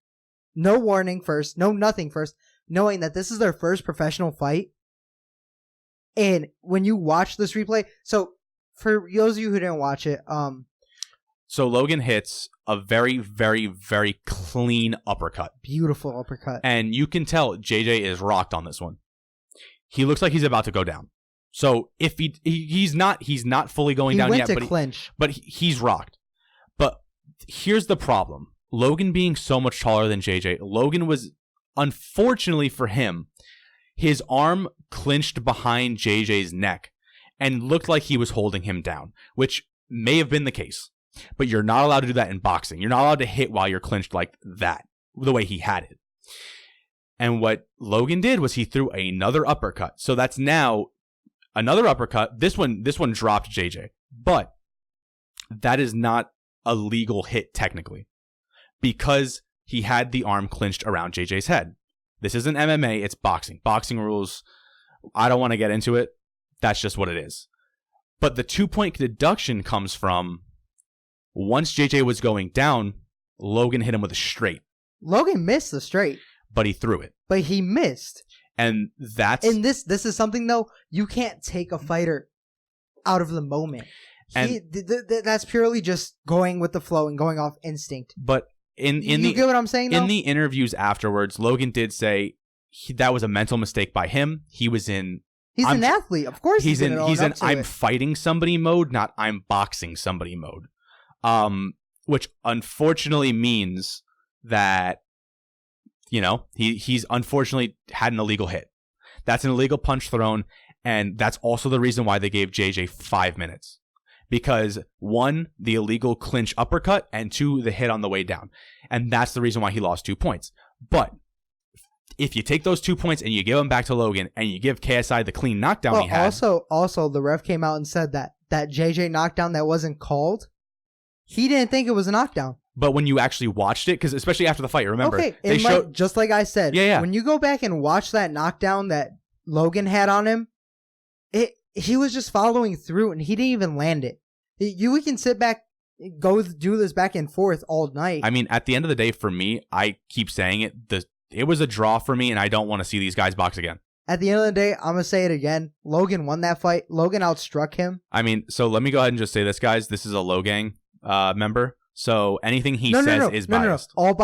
No warning first. No nothing first. Knowing that this is their first professional fight. And when you watch this replay, so for those of you who didn't watch it,
so Logan hits a very, very, very clean uppercut.
Beautiful uppercut.
And you can tell JJ is rocked on this one. He looks like he's about to go down. So if he's not fully going down yet, but he's rocked. But here's the problem. Logan being so much taller than JJ, Logan was, unfortunately for him, his arm clinched behind JJ's neck and looked like he was holding him down, which may have been the case. But you're not allowed to do that in boxing. You're not allowed to hit while you're clinched like that, the way he had it. And what Logan did was he threw another uppercut. So that's now another uppercut. This one dropped JJ. But that is not a legal hit technically, because he had the arm clinched around JJ's head. This isn't MMA, it's boxing. Boxing rules, I don't want to get into it. That's just what it is. But the 2-point deduction comes from, once JJ was going down, Logan hit him with a straight.
Logan missed the straight.
But he threw it.
But he missed.
And that's...
And this is something, though, you can't take a fighter out of the moment. That's purely just going with the flow and going off instinct.
But you
get what I'm saying, though?
In the interviews afterwards, Logan did say that was a mental mistake by him. He was in.
He's an athlete, of course.
He's in I'm fighting somebody mode, not I'm boxing somebody mode. Which unfortunately means that, he's unfortunately had an illegal hit. That's an illegal punch thrown, and that's also the reason why they gave JJ 5 minutes. Because 1, the illegal clinch uppercut, and 2, the hit on the way down. And that's the reason why he lost 2 points. But if you take those 2 points and you give them back to Logan and you give KSI the clean knockdown he had.
Also, the ref came out and said that JJ knockdown that wasn't called, he didn't think it was a knockdown.
But when you actually watched it, because especially after the fight, remember,
they showed, just like I said, when you go back and watch that knockdown that Logan had on him, he was just following through and he didn't even land it. We can sit back, go do this back and forth all night.
I mean, at the end of the day, for me, I keep saying it, it was a draw for me, and I don't want to see these guys box again.
At the end of the day, I'm going to say it again. Logan won that fight. Logan outstruck him.
I mean, so let me go ahead and just say this, guys. This is a Logang member, so anything he says is biased.
No. All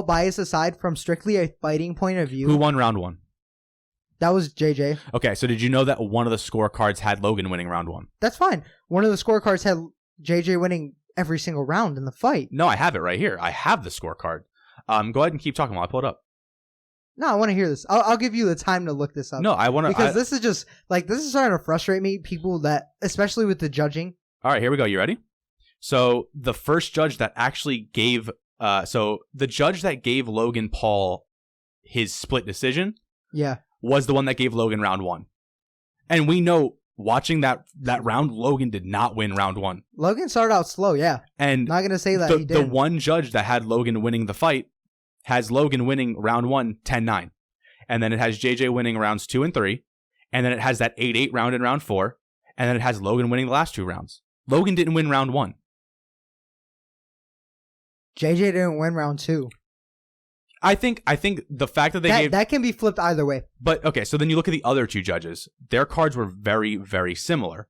bias aside from strictly a fighting point of view.
Who won round 1?
That was JJ.
Okay, so did you know that one of the scorecards had Logan winning round 1?
That's fine. One of the scorecards had JJ winning every single round in the fight.
No, I have it right here. I have the scorecard. Go ahead and keep talking while I pull it up.
No, I want to hear this. I'll give you the time to look this up.
No, I want to.
Because this is just, this is starting to frustrate me. People that, especially with the judging.
All right, here we go. You ready? So the first judge that actually gave, the judge that gave Logan Paul his split decision.
Yeah.
Was the one that gave Logan round 1. And we know, watching that round, Logan did not win round 1.
Logan started out slow, yeah.
And
not going to say that he did.
The one judge that had Logan winning the fight has Logan winning round 1, 10-9. And then it has JJ winning rounds 2 and 3. And then it has that 8-8 round in round 4. And then it has Logan winning the last 2 rounds. Logan didn't win round 1.
JJ didn't win round 2.
I think the fact that they gave...
That can be flipped either way.
But, okay, so then you look at the other 2 judges. Their cards were very, very similar.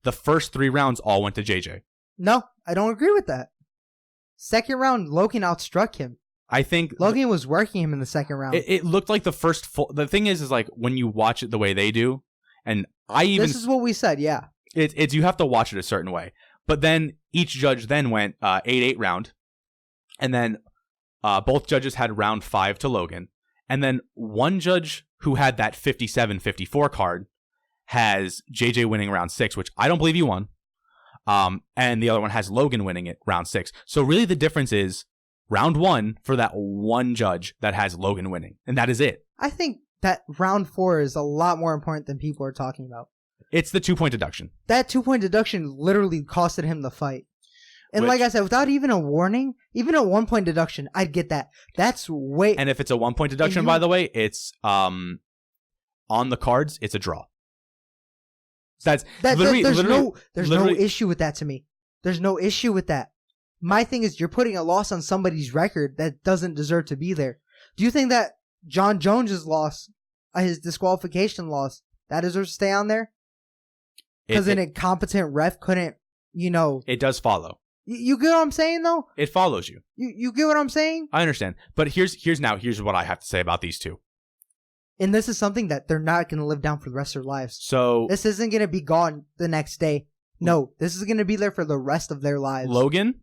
The first 3 rounds all went to JJ.
No, I don't agree with that. Second round, Logan outstruck him.
I think...
Logan was working him in the second round.
It looked like the first... The thing is like, when you watch it the way they do, and I even...
This is what we said, yeah.
It's you have to watch it a certain way. But then, each judge then went 8-8 round, and then... both judges had round 5 to Logan. And then one judge who had that 57-54 card has JJ winning round 6, which I don't believe he won. And the other one has Logan winning it round 6. So really the difference is round 1 for that one judge that has Logan winning. And that is it.
I think that round 4 is a lot more important than people are talking about.
It's the 2-point deduction.
That 2-point deduction literally costed him the fight. And like I said, without even a warning, even a 1-point deduction, I'd get that. That's way...
And if it's a 1-point deduction, by the way, it's on the cards, it's a draw. There's
no issue with that to me. There's no issue with that. My thing is, you're putting a loss on somebody's record that doesn't deserve to be there. Do you think that John Jones' loss, his disqualification loss, that deserves to stay on there? Because an incompetent ref couldn't,
It does follow.
You get what I'm saying, though?
It follows you.
You get what I'm saying?
I understand. But here's what I have to say about these 2.
And this is something that they're not going to live down for the rest of their lives.
So
this isn't going to be gone the next day. No, this is going to be there for the rest of their lives.
Logan,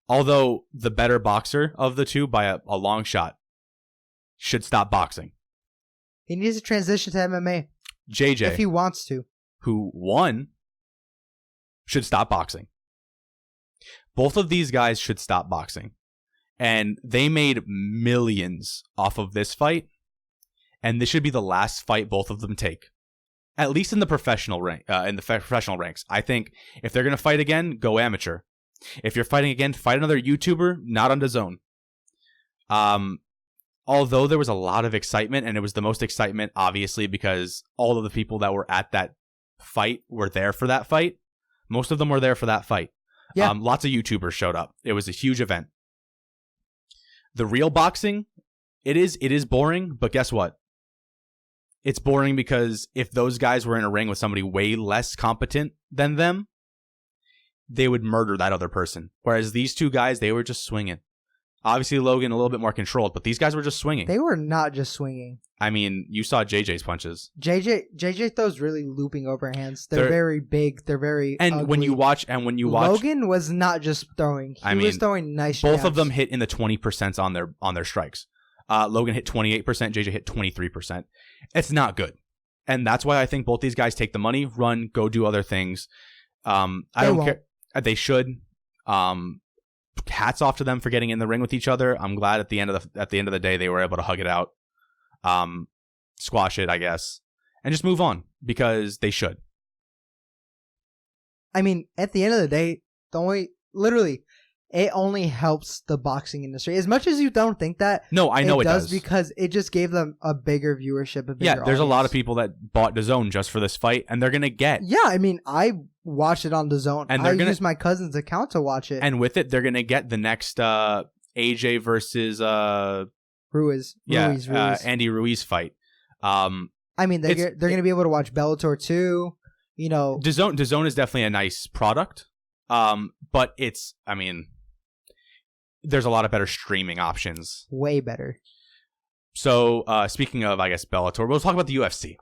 although the better boxer of the 2 by a long shot, should stop boxing.
He needs to transition to MMA.
JJ,
if he wants to,
who won, should stop boxing. Both of these guys should stop boxing. And they made millions off of this fight. And this should be the last fight both of them take. At least in the professional professional ranks. I think if they're going to fight again, go amateur. If you're fighting again, fight another YouTuber, not on DAZN. Although there was a lot of excitement, and it was the most excitement, obviously, because all of the people that were at that fight were there for that fight. Most of them were there for that fight. Yeah. Lots of YouTubers showed up. It was a huge event. The real boxing, it is boring, but guess what? It's boring because if those guys were in a ring with somebody way less competent than them, they would murder that other person. Whereas these 2 guys, they were just swinging. Obviously, Logan a little bit more controlled, but these guys were just swinging.
They were not just swinging.
I mean, you saw JJ's punches.
JJ throws really looping overhands. They're very big. They're very ugly.
When you watch,
Logan was not just throwing. He was throwing nice.
Both
jabs.
of them hit in the 20% on their strikes. Logan hit 28%. JJ hit 23%. It's not good, and that's why I think both these guys take the money, run, go do other things. I don't care. They should. Hats off to them for getting in the ring with each other. I'm glad at the end of the day they were able to hug it out, squash it, I guess, and just move on because they should.
I mean, at the end of the day, it only helps the boxing industry. As much as you don't think that,
no, I know it does
because it just gave them a bigger viewership.
There's audience. A lot of people that bought DAZN just for this fight, and they're gonna get.
Yeah, I mean, I watched it on DAZN, and I used my cousin's account to watch it.
And with it, they're gonna get the next AJ versus
Ruiz.
Andy Ruiz fight.
I mean, they're gonna be able to watch Bellator too. You know,
DAZN is definitely a nice product. But there's a lot of better streaming options.
Way better.
So, speaking of, I guess, Bellator, we'll talk about the UFC.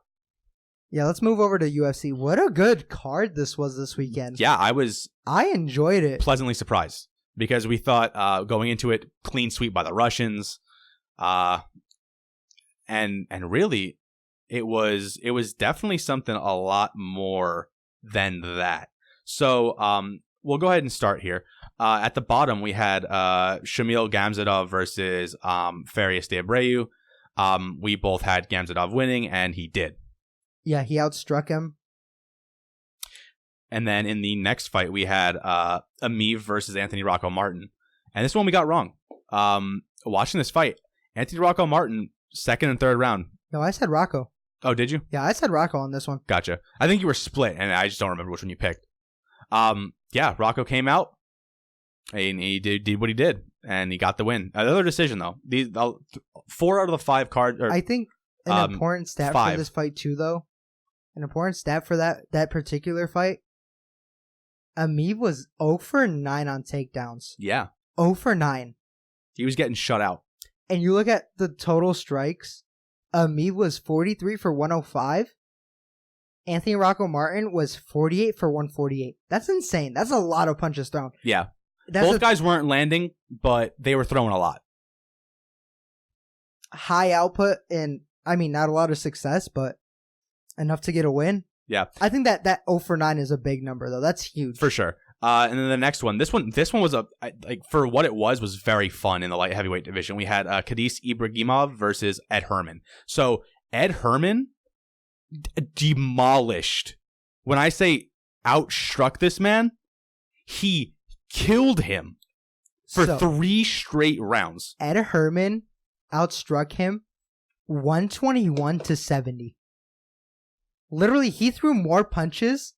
Yeah, let's move over to UFC. What a good card this was this weekend.
Yeah,
I enjoyed it.
Pleasantly surprised because we thought going into it, clean sweep by the Russians. And really, it was definitely something a lot more than that. So, we'll go ahead and start here. At the bottom, we had Shamil Gamzatov versus Farias de Abreu. We both had Gamzatov winning, and he did.
Yeah, he outstruck him.
And then in the next fight, we had Amiv versus Anthony Rocco Martin. And this one we got wrong. Watching this fight, Anthony Rocco Martin, second and third round.
No, I said Rocco.
Oh, did you?
Yeah, I said Rocco on this one.
Gotcha. I think you were split, and I just don't remember which one you picked. Yeah, Rocco came out, and he did what he did, and he got the win. Another decision, though. 4 out of the 5 cards.
I think an important stat for this fight, too, though. An important stat for that particular fight. Amiv was 0 for 9 on takedowns.
Yeah.
0 for 9.
He was getting shut out.
And you look at the total strikes, Amiv was 43 for 105. Anthony Rocco Martin was 48 for 148. That's insane. That's a lot of punches thrown.
Yeah. Both guys weren't landing, but they were throwing a lot. High
output and, not a lot of success, but enough to get a win.
Yeah.
I think that 0 for 9 is a big number, though. That's huge.
For sure. And then the next one. This one was for what it was very fun in the light heavyweight division. We had Kadis Ibragimov versus Ed Herman. So Ed Herman demolished. When I say outstruck this man, he killed him for 3 straight rounds.
Ed Herman outstruck him 121 to 70. Literally, he threw more punches.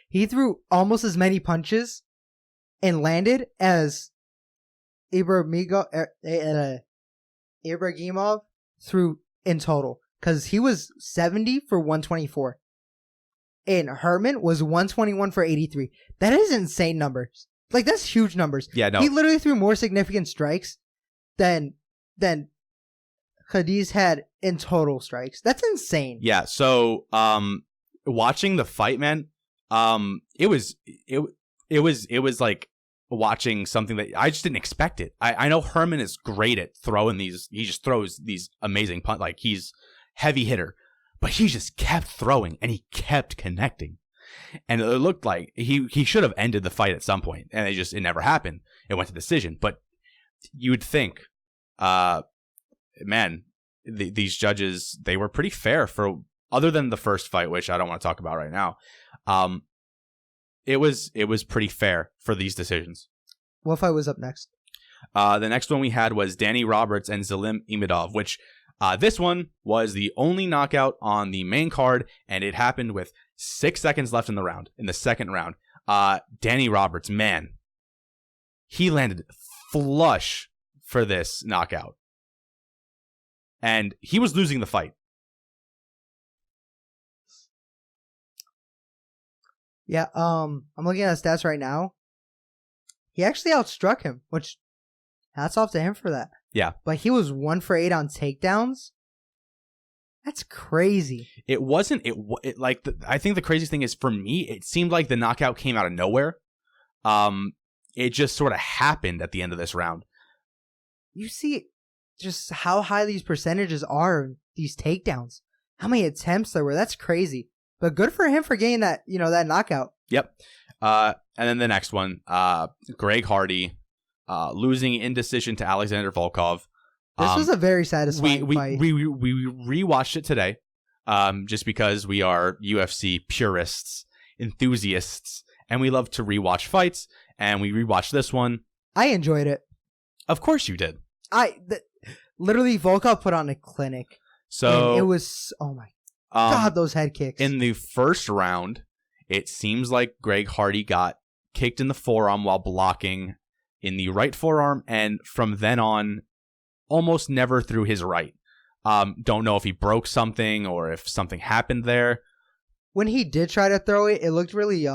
He threw almost as many punches and landed as Ibragimov threw in total. Because he was 70 for 124. And Herman was 121 for 83. That is insane numbers. Like, that's huge numbers.
Yeah, no.
He literally threw more significant strikes than Khadis had in total strikes. That's insane.
Yeah, so watching the fight, man, it was like watching something that I just didn't expect it. I know Herman is great at throwing these. He just throws these amazing punts. Like, he's heavy hitter, but he just kept throwing and he kept connecting. And it looked like he should have ended the fight at some point, and it never happened. It went to decision. But you would think, these judges, they were pretty fair for, other than the first fight, which I don't want to talk about right now. It was pretty fair for these decisions.
What fight was up next?
The next one we had was Danny Roberts and Zalim Imedov, which this one was the only knockout on the main card, and it happened with 6 seconds left in the second round. Danny Roberts, man, he landed flush for this knockout. And he was losing the fight.
Yeah, I'm looking at the stats right now. He actually outstruck him, which Hats off to him for that.
Yeah.
But he was 1 for 8 on takedowns. That's crazy.
It wasn't. I think the craziest thing is, for me, it seemed like the knockout came out of nowhere. It just sort of happened at the end of this round.
You see just how high these percentages are, these takedowns. How many attempts there were. That's crazy. But good for him for getting that, that knockout.
Yep. And then the next one, Greg Hardy, losing in decision to Alexander Volkov.
This was a very satisfying fight.
We rewatched it today, just because we are UFC purists, enthusiasts, and we love to rewatch fights. And we rewatched this one.
I enjoyed it.
Of course you did.
Literally, Volkov put on a clinic.
So
and it was, oh my God, those head kicks.
In the first round, it seems like Greg Hardy got kicked in the forearm while blocking in the right forearm, and from then on, almost never threw his right. Don't know if he broke something or if something happened there.
When he did try to throw it, it looked really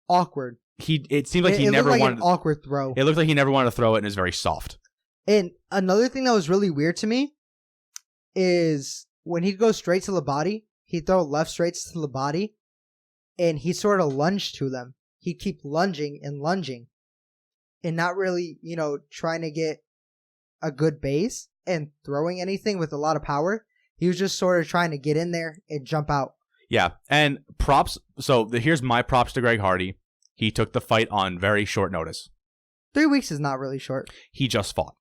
awkward.
It seemed like he never
looked like
wanted
an awkward throw.
It looked like he never wanted to throw it, and it was very soft.
And another thing that was really weird to me is when he'd go straight to the body, he'd throw left straights to the body, and he sort of lunged to them. He'd keep lunging and not really, trying to get a good base and throwing anything with a lot of power. He was just sort of trying to get in there and jump out.
Yeah, and props. So here's my props to Greg Hardy. He took the fight on very short notice.
3 weeks is not really short.
He just fought.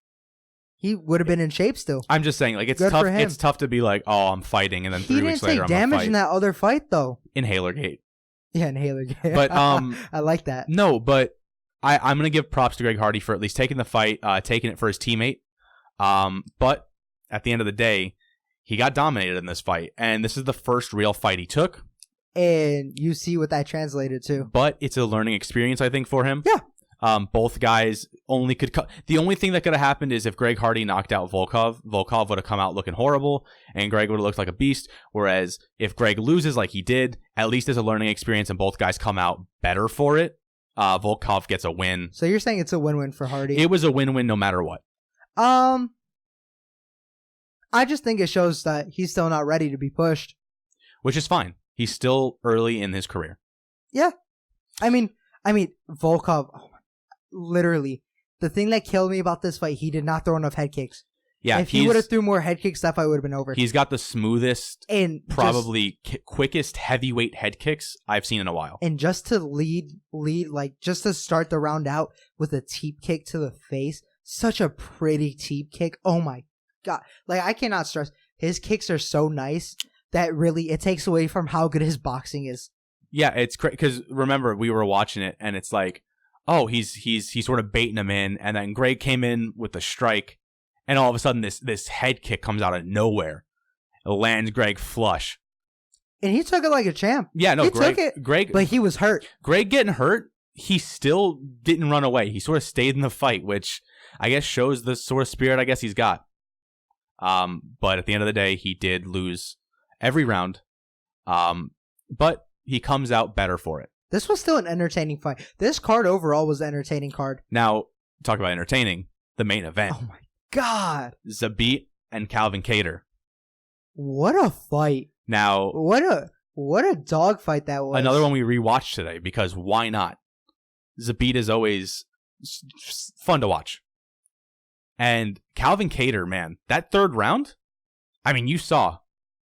He would have been in shape still.
I'm just saying, like, it's
Good
tough.
for him.
It's tough to be like, oh, I'm fighting, and then 3 weeks later, I'm
He didn't take damage in that other fight, though.
Inhalergate.
Yeah, Inhalergate.
But
I like that.
No, but I'm gonna give props to Greg Hardy for at least taking the fight, taking it for his teammate. But at the end of the day, he got dominated in this fight, and this is the first real fight he took.
And you see what that translated to.
But it's a learning experience, I think, for him.
Yeah.
Both guys only could the only thing that could have happened is if Greg Hardy knocked out Volkov would have come out looking horrible, and Greg would have looked like a beast. Whereas if Greg loses like he did, at least there's a learning experience, and both guys come out better for it. Volkov gets a win.
So you're saying it's a win-win for Hardy?
It was a win-win no matter what.
I just think it shows that he's still not ready to be pushed.
Which is fine. He's still early in his career.
Yeah. I mean, Volkov, literally, the thing that killed me about this fight, he did not throw enough head kicks.
Yeah,
if he would have threw more head kicks, that fight would have been over.
He's got the smoothest
and
probably quickest heavyweight head kicks I've seen in a while.
And just to lead, like, just to start the round out with a teep kick to the face, such a pretty teep kick. Oh my God. Like, I cannot stress, his kicks are so nice that really, it takes away from how good his boxing is.
Yeah, it's crazy, because remember, we were watching it, and it's like, oh, he's sort of baiting him in, and then Greg came in with the strike, and all of a sudden this head kick comes out of nowhere. It lands Greg flush.
And he took it like a champ.
Yeah, no,
he
Greg,
took it,
Greg,
but he was hurt.
Greg getting hurt, he still didn't run away. He sort of stayed in the fight, which I guess shows the sort of spirit I guess he's got. But at the end of the day, he did lose every round. But he comes out better for it.
This was still an entertaining fight. This card overall was an entertaining card.
Now, talk about entertaining. The main event.
Oh my God.
Zabit and Calvin Kattar.
What a fight.
Now,
what a dog fight that was.
Another one we rewatched today, because why not? Zabit is always fun to watch. And Calvin Kattar, man, that third round, I mean, you saw,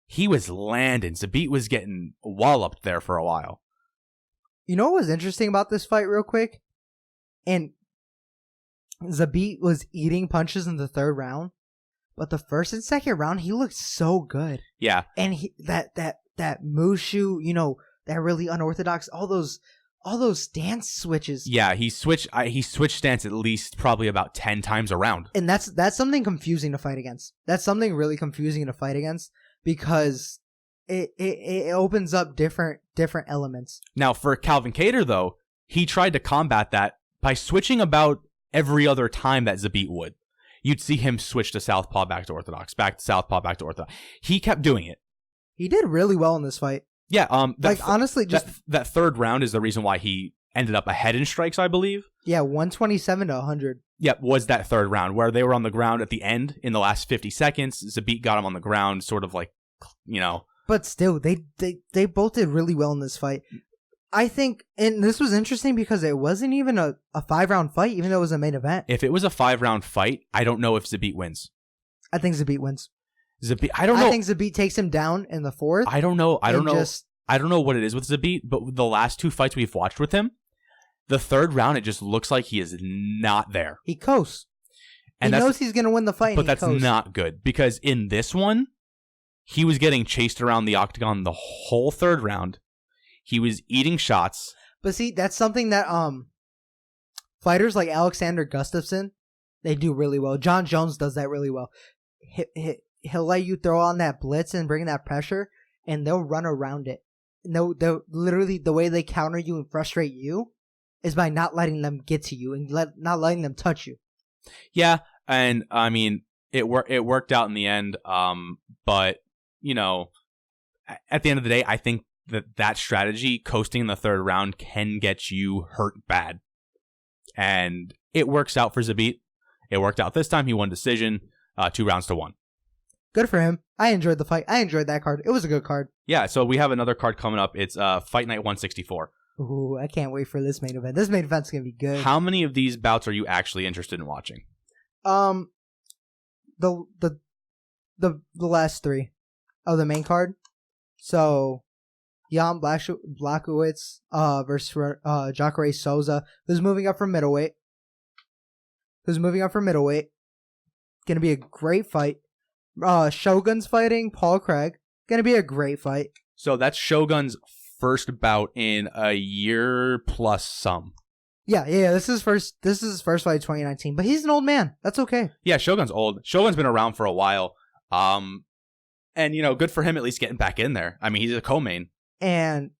he was landing. Zabit was getting walloped there for a while.
You know what was interesting about this fight real quick? And Zabit was eating punches in the third round, but the first and second round, he looked so good.
Yeah.
And that Mushu, that really unorthodox, all those stance switches.
Yeah, he switched stance at least probably about 10 times around.
And that's something confusing to fight against. That's something really confusing to fight against, because it opens up different elements.
Now, for Calvin Kattar, though, he tried to combat that by switching about every other time that Zabit would. You'd see him switch to southpaw, back to orthodox, back to southpaw, back to orthodox. He kept doing it.
He did really well in this fight.
Yeah,
honestly, just
that third round is the reason why he ended up ahead in strikes, I believe.
Yeah, 127 to 100.
Yep, was that third round where they were on the ground at the end in the last 50 seconds. Zabit got him on the ground, sort of like,
But still, they both did really well in this fight. I think, and this was interesting because it wasn't even a 5-round fight, even though it was a main event.
If it was a 5-round fight, I don't know if Zabit wins.
I think Zabit wins.
I don't know.
I think Zabit takes him down in the fourth.
I don't know. I don't know what it is with Zabit, but the last 2 fights we've watched with him, the third round, it just looks like he is not there.
He coasts. And he knows he's going to win the fight.
But that's not good because in this one, he was getting chased around the octagon the whole third round. He was eating shots.
But see, that's something that fighters like Alexander Gustafsson, they do really well. John Jones does that really well. He'll let you throw on that blitz and bring that pressure, and they'll run around it. No, they'll literally, the way they counter you and frustrate you is by not letting them get to you and not letting them touch you.
Yeah, and I mean, it worked out in the end. But at the end of the day, I think that strategy, coasting in the third round, can get you hurt bad. And it works out for Zabit. It worked out this time. He won decision, 2-1.
Good for him. I enjoyed the fight. I enjoyed that card. It was a good card.
Yeah, so we have another card coming up. It's Fight Night 164.
Ooh, I can't wait for this main event. This main event's going to be good.
How many of these bouts are you actually interested in watching?
The last 3 of the main card. So, Jan Blachowicz versus Jacare Souza, who's moving up from middleweight. Going to be a great fight. Shogun's fighting Paul Craig. Going to be a great fight.
So that's Shogun's first bout in a year plus some.
Yeah. This is his first fight of 2019, but he's an old man. That's okay.
Yeah, Shogun's old. Shogun's been around for a while. And good for him at least getting back in there. I mean, he's a co-main.
And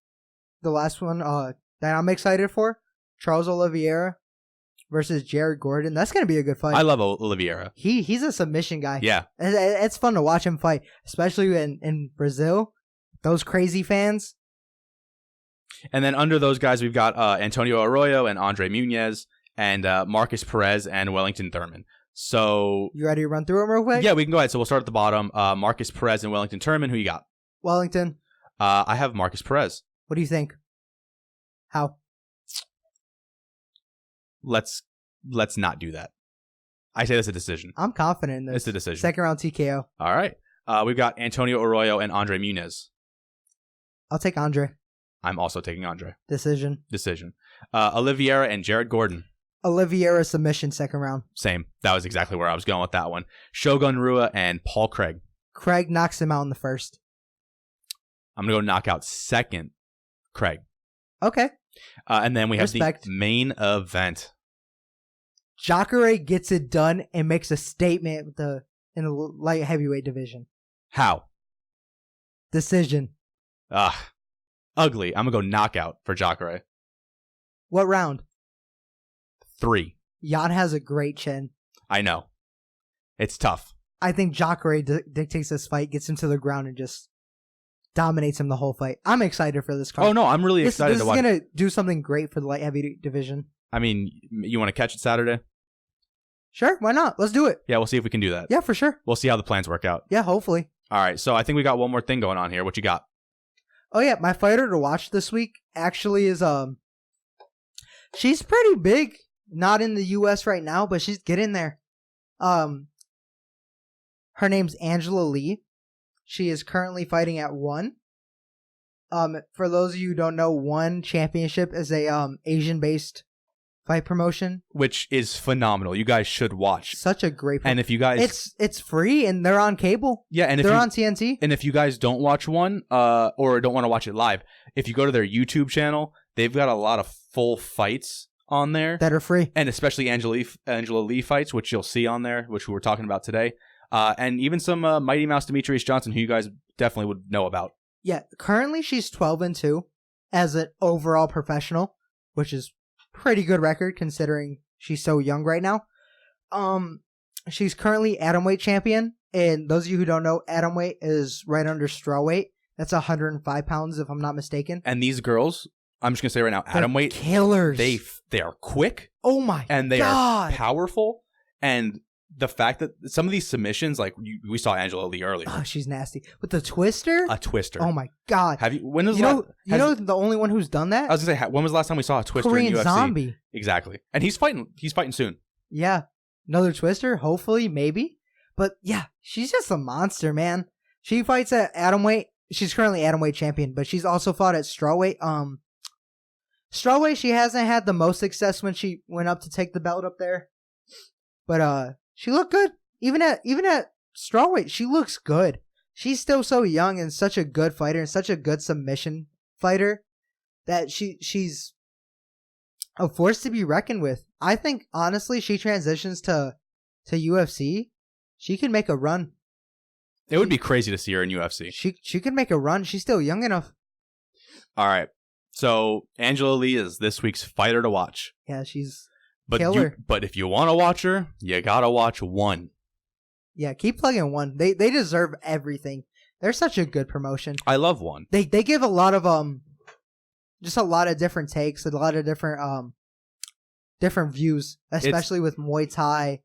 the last one that I'm excited for, Charles Oliveira versus Jared Gordon. That's going to be a good fight.
I love Oliveira.
He's a submission guy.
Yeah.
It's fun to watch him fight, especially in Brazil. Those crazy fans.
And then under those guys, we've got Antonio Arroyo and Andre Muniz and Marcus Perez and Wellington Thurman. So
you ready to run through them real quick?
Yeah, we can go ahead. So we'll start at the bottom. Marcus Perez and Wellington Thurman. Who you got?
Wellington.
I have Marcus Perez.
What do you think? How?
Let's not do that. I say that's a decision.
I'm confident in this.
It's a decision.
Second round TKO.
All right. We've got Antonio Arroyo and Andre Muniz.
I'll take Andre.
I'm also taking Andre.
Decision.
Oliveira and Jared Gordon.
Oliveira submission second round.
Same. That was exactly where I was going with that one. Shogun Rua and Paul Craig.
Craig knocks him out in the first.
I'm going to go knockout second. Craig.
Okay.
And then we have the main event.
Jacare gets it done and makes a statement in the light heavyweight division.
How?
Decision.
Ugly. I'm going to go knockout for Jacare.
What round?
3.
Jan has a great chin.
I know. It's tough.
I think Jacare dictates this fight, gets him to the ground, and just dominates him the whole fight. I'm excited for this card.
Oh, no, I'm really excited to watch.
This is going to do something great for the light heavy division.
I mean, you want to catch it Saturday?
Sure, why not? Let's do it.
Yeah, we'll see if we can do that.
Yeah, for sure.
We'll see how the plans work out.
Yeah, hopefully.
All right, so I think we got one more thing going on here. What you got?
Oh, yeah, my fighter to watch this week actually is, she's pretty big. Not in the U.S. right now, but she's getting there. Her name's Angela Lee. She is currently fighting at 1. For those of you who don't know, 1 Championship is a Asian-based fight promotion,
which is phenomenal. You guys should watch.
Such a great promotion.
And if you guys,
it's free and they're on cable.
Yeah, and if
they're on TNT.
And if you guys don't watch one, or don't want to watch it live, if you go to their YouTube channel, they've got a lot of full fights on there
that are free,
and especially Angela Lee fights, which you'll see on there, which we were talking about today, and even some Mighty Mouse Demetrius Johnson, who you guys definitely would know about. Yeah,
currently she's 12-2 as an overall professional, which is pretty good record considering she's so young right now. She's currently atomweight champion, and those of you who don't know, atomweight is right under strawweight. That's 105 pounds, if I'm not mistaken.
And these girls I'm just gonna say right now,
They're
atomweight
killers.
They are quick
Oh my
and they
God.
are powerful, and the fact that some of these submissions, like we saw Angela Lee earlier,
Oh, she's nasty with the twister.
a twister.
Oh my God.
Have you? When was
You know the only one who's done that?
I was gonna say, when was the last time we saw a twister
Korean
in UFC?
Zombie.
Exactly, and he's fighting. He's fighting soon.
Yeah, another twister. Hopefully, maybe. But yeah, she's just a monster, man. She fights at atomweight. She's currently atomweight champion, but she's also fought at strawweight. Strawweight, she hasn't had the most success when she went up to take the belt up there. But she looked good. Even at strawweight, she looks good. She's still so young and such a good fighter and such a good submission fighter that she's a force to be reckoned with. I think honestly, she transitions to UFC, she can make a run.
It would be crazy to see her in UFC.
She could make a run. She's still young enough.
All right. So Angela Lee is this week's fighter to watch.
Yeah, she's
But
killer.
but if you want to watch her, you gotta watch one.
Yeah, keep plugging one. They deserve everything. They're such a good promotion.
I love one.
They give a lot of just a lot of different takes, a lot of different different views, especially with Muay Thai.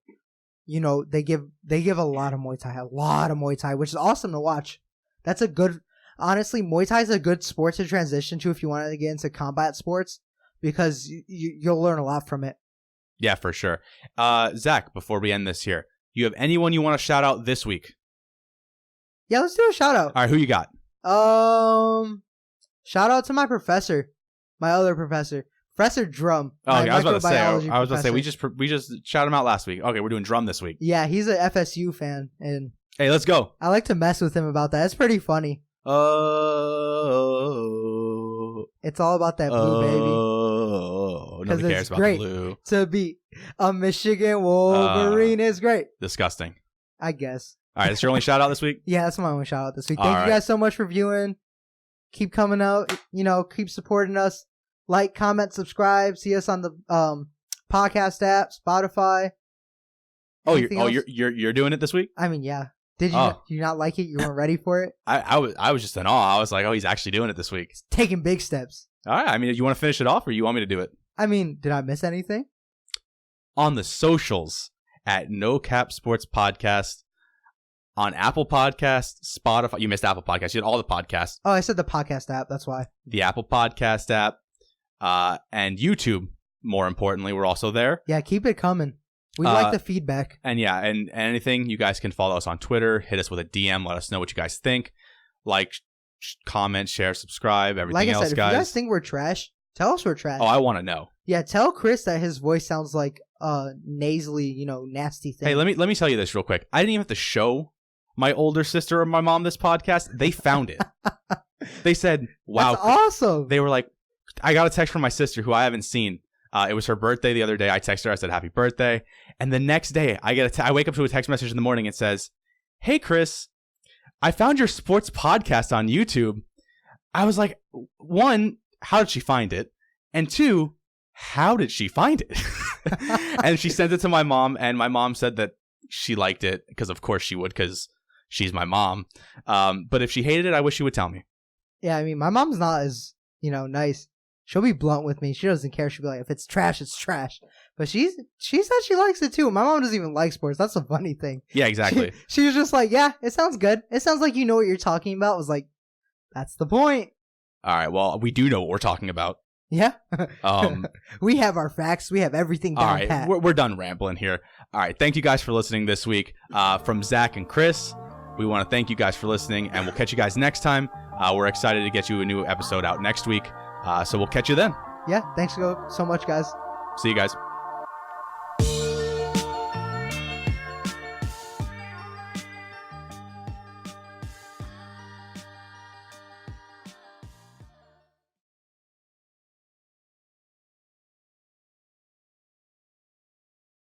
You know, they give a lot of Muay Thai, which is awesome to watch. That's a good. Honestly, Muay Thai is a good sport to transition to if you wanted to get into combat sports because you'll learn a lot from it.
Yeah, for sure. Zach, before we end this here, you have anyone you want to shout out this week?
Yeah, let's do a shout out.
All right, who you got?
Shout out to my professor, my other professor, Professor Drum.
Oh, okay, I was about to say we
professor.
just shouted him out last week. Okay, we're doing Drum this week.
Yeah, he's a FSU fan, and
Hey, let's go.
I like to mess with him about that. It's pretty funny.
Oh,
It's all about that blue, baby.
Oh, nobody
'Cause
cares
it's
about
great.
the blue.
To be a Michigan Wolverine is great,
Disgusting.
I guess.
All right, that's your only shout out this week?
Yeah, that's my only shout out this week.
All
Thank
right.
you guys so much for viewing. Keep coming out. Keep supporting us. Like, comment, subscribe. See us on the podcast app, Spotify.
Oh,
Anything else?
you're doing it this week?
I mean, yeah. Did you
Oh.
you not like it? You weren't ready for it?
I was just in awe. I was like, oh, he's actually doing it this week.
Taking big steps.
All right. I mean, you want to finish it off, or you want me to do it?
I mean, did I miss anything?
On the socials at No Cap Sports Podcast, on Apple Podcasts, Spotify. You missed Apple Podcasts. You had all the podcasts.
Oh, I said the podcast app. That's why.
The Apple Podcast app, and YouTube. More importantly, we're also there.
Yeah, keep it coming. We like the feedback.
And yeah, and anything, you guys can follow us on Twitter. Hit us with a DM. Let us know what you guys think. Like, comment, share, subscribe, everything
Like I
else,
said,
guys.
if you guys think we're trash, tell us we're trash.
Oh, I want to know.
Yeah, tell Chris that his voice sounds like nasally, nasty thing.
Hey, let me tell you this real quick. I didn't even have to show my older sister or my mom this podcast. They found it. They said, "Wow,
that's awesome."
They were like, I got a text from my sister who I haven't seen. It was her birthday the other day. I texted her. I said, "Happy birthday." And the next day, I wake up to a text message in the morning. It says, "Hey, Chris, I found your sports podcast on YouTube." I was like, one, how did she find it? And two, how did she find it? And she sent it to my mom, and my mom said that she liked it because, of course, she would, because she's my mom. But if she hated it, I wish she would tell me.
Yeah, I mean, my mom's not as nice. She'll be blunt with me. She doesn't care. She'll be like, if it's trash, it's trash. But she said she likes it too. My mom doesn't even like sports. That's a funny thing.
Yeah, exactly.
She was just like, yeah, it sounds good. It sounds like you know what you're talking about. I was like, that's the point.
All right. Well, we do know what we're talking about.
Yeah.
Um,
we have our facts. We have everything down
all right.
pat.
We're done rambling here. All right. Thank you guys for listening this week. From Zach and Chris, we want to thank you guys for listening, and we'll catch you guys next time. We're excited to get you a new episode out next week. So we'll catch you then.
Yeah. Thanks so much, guys.
See you guys.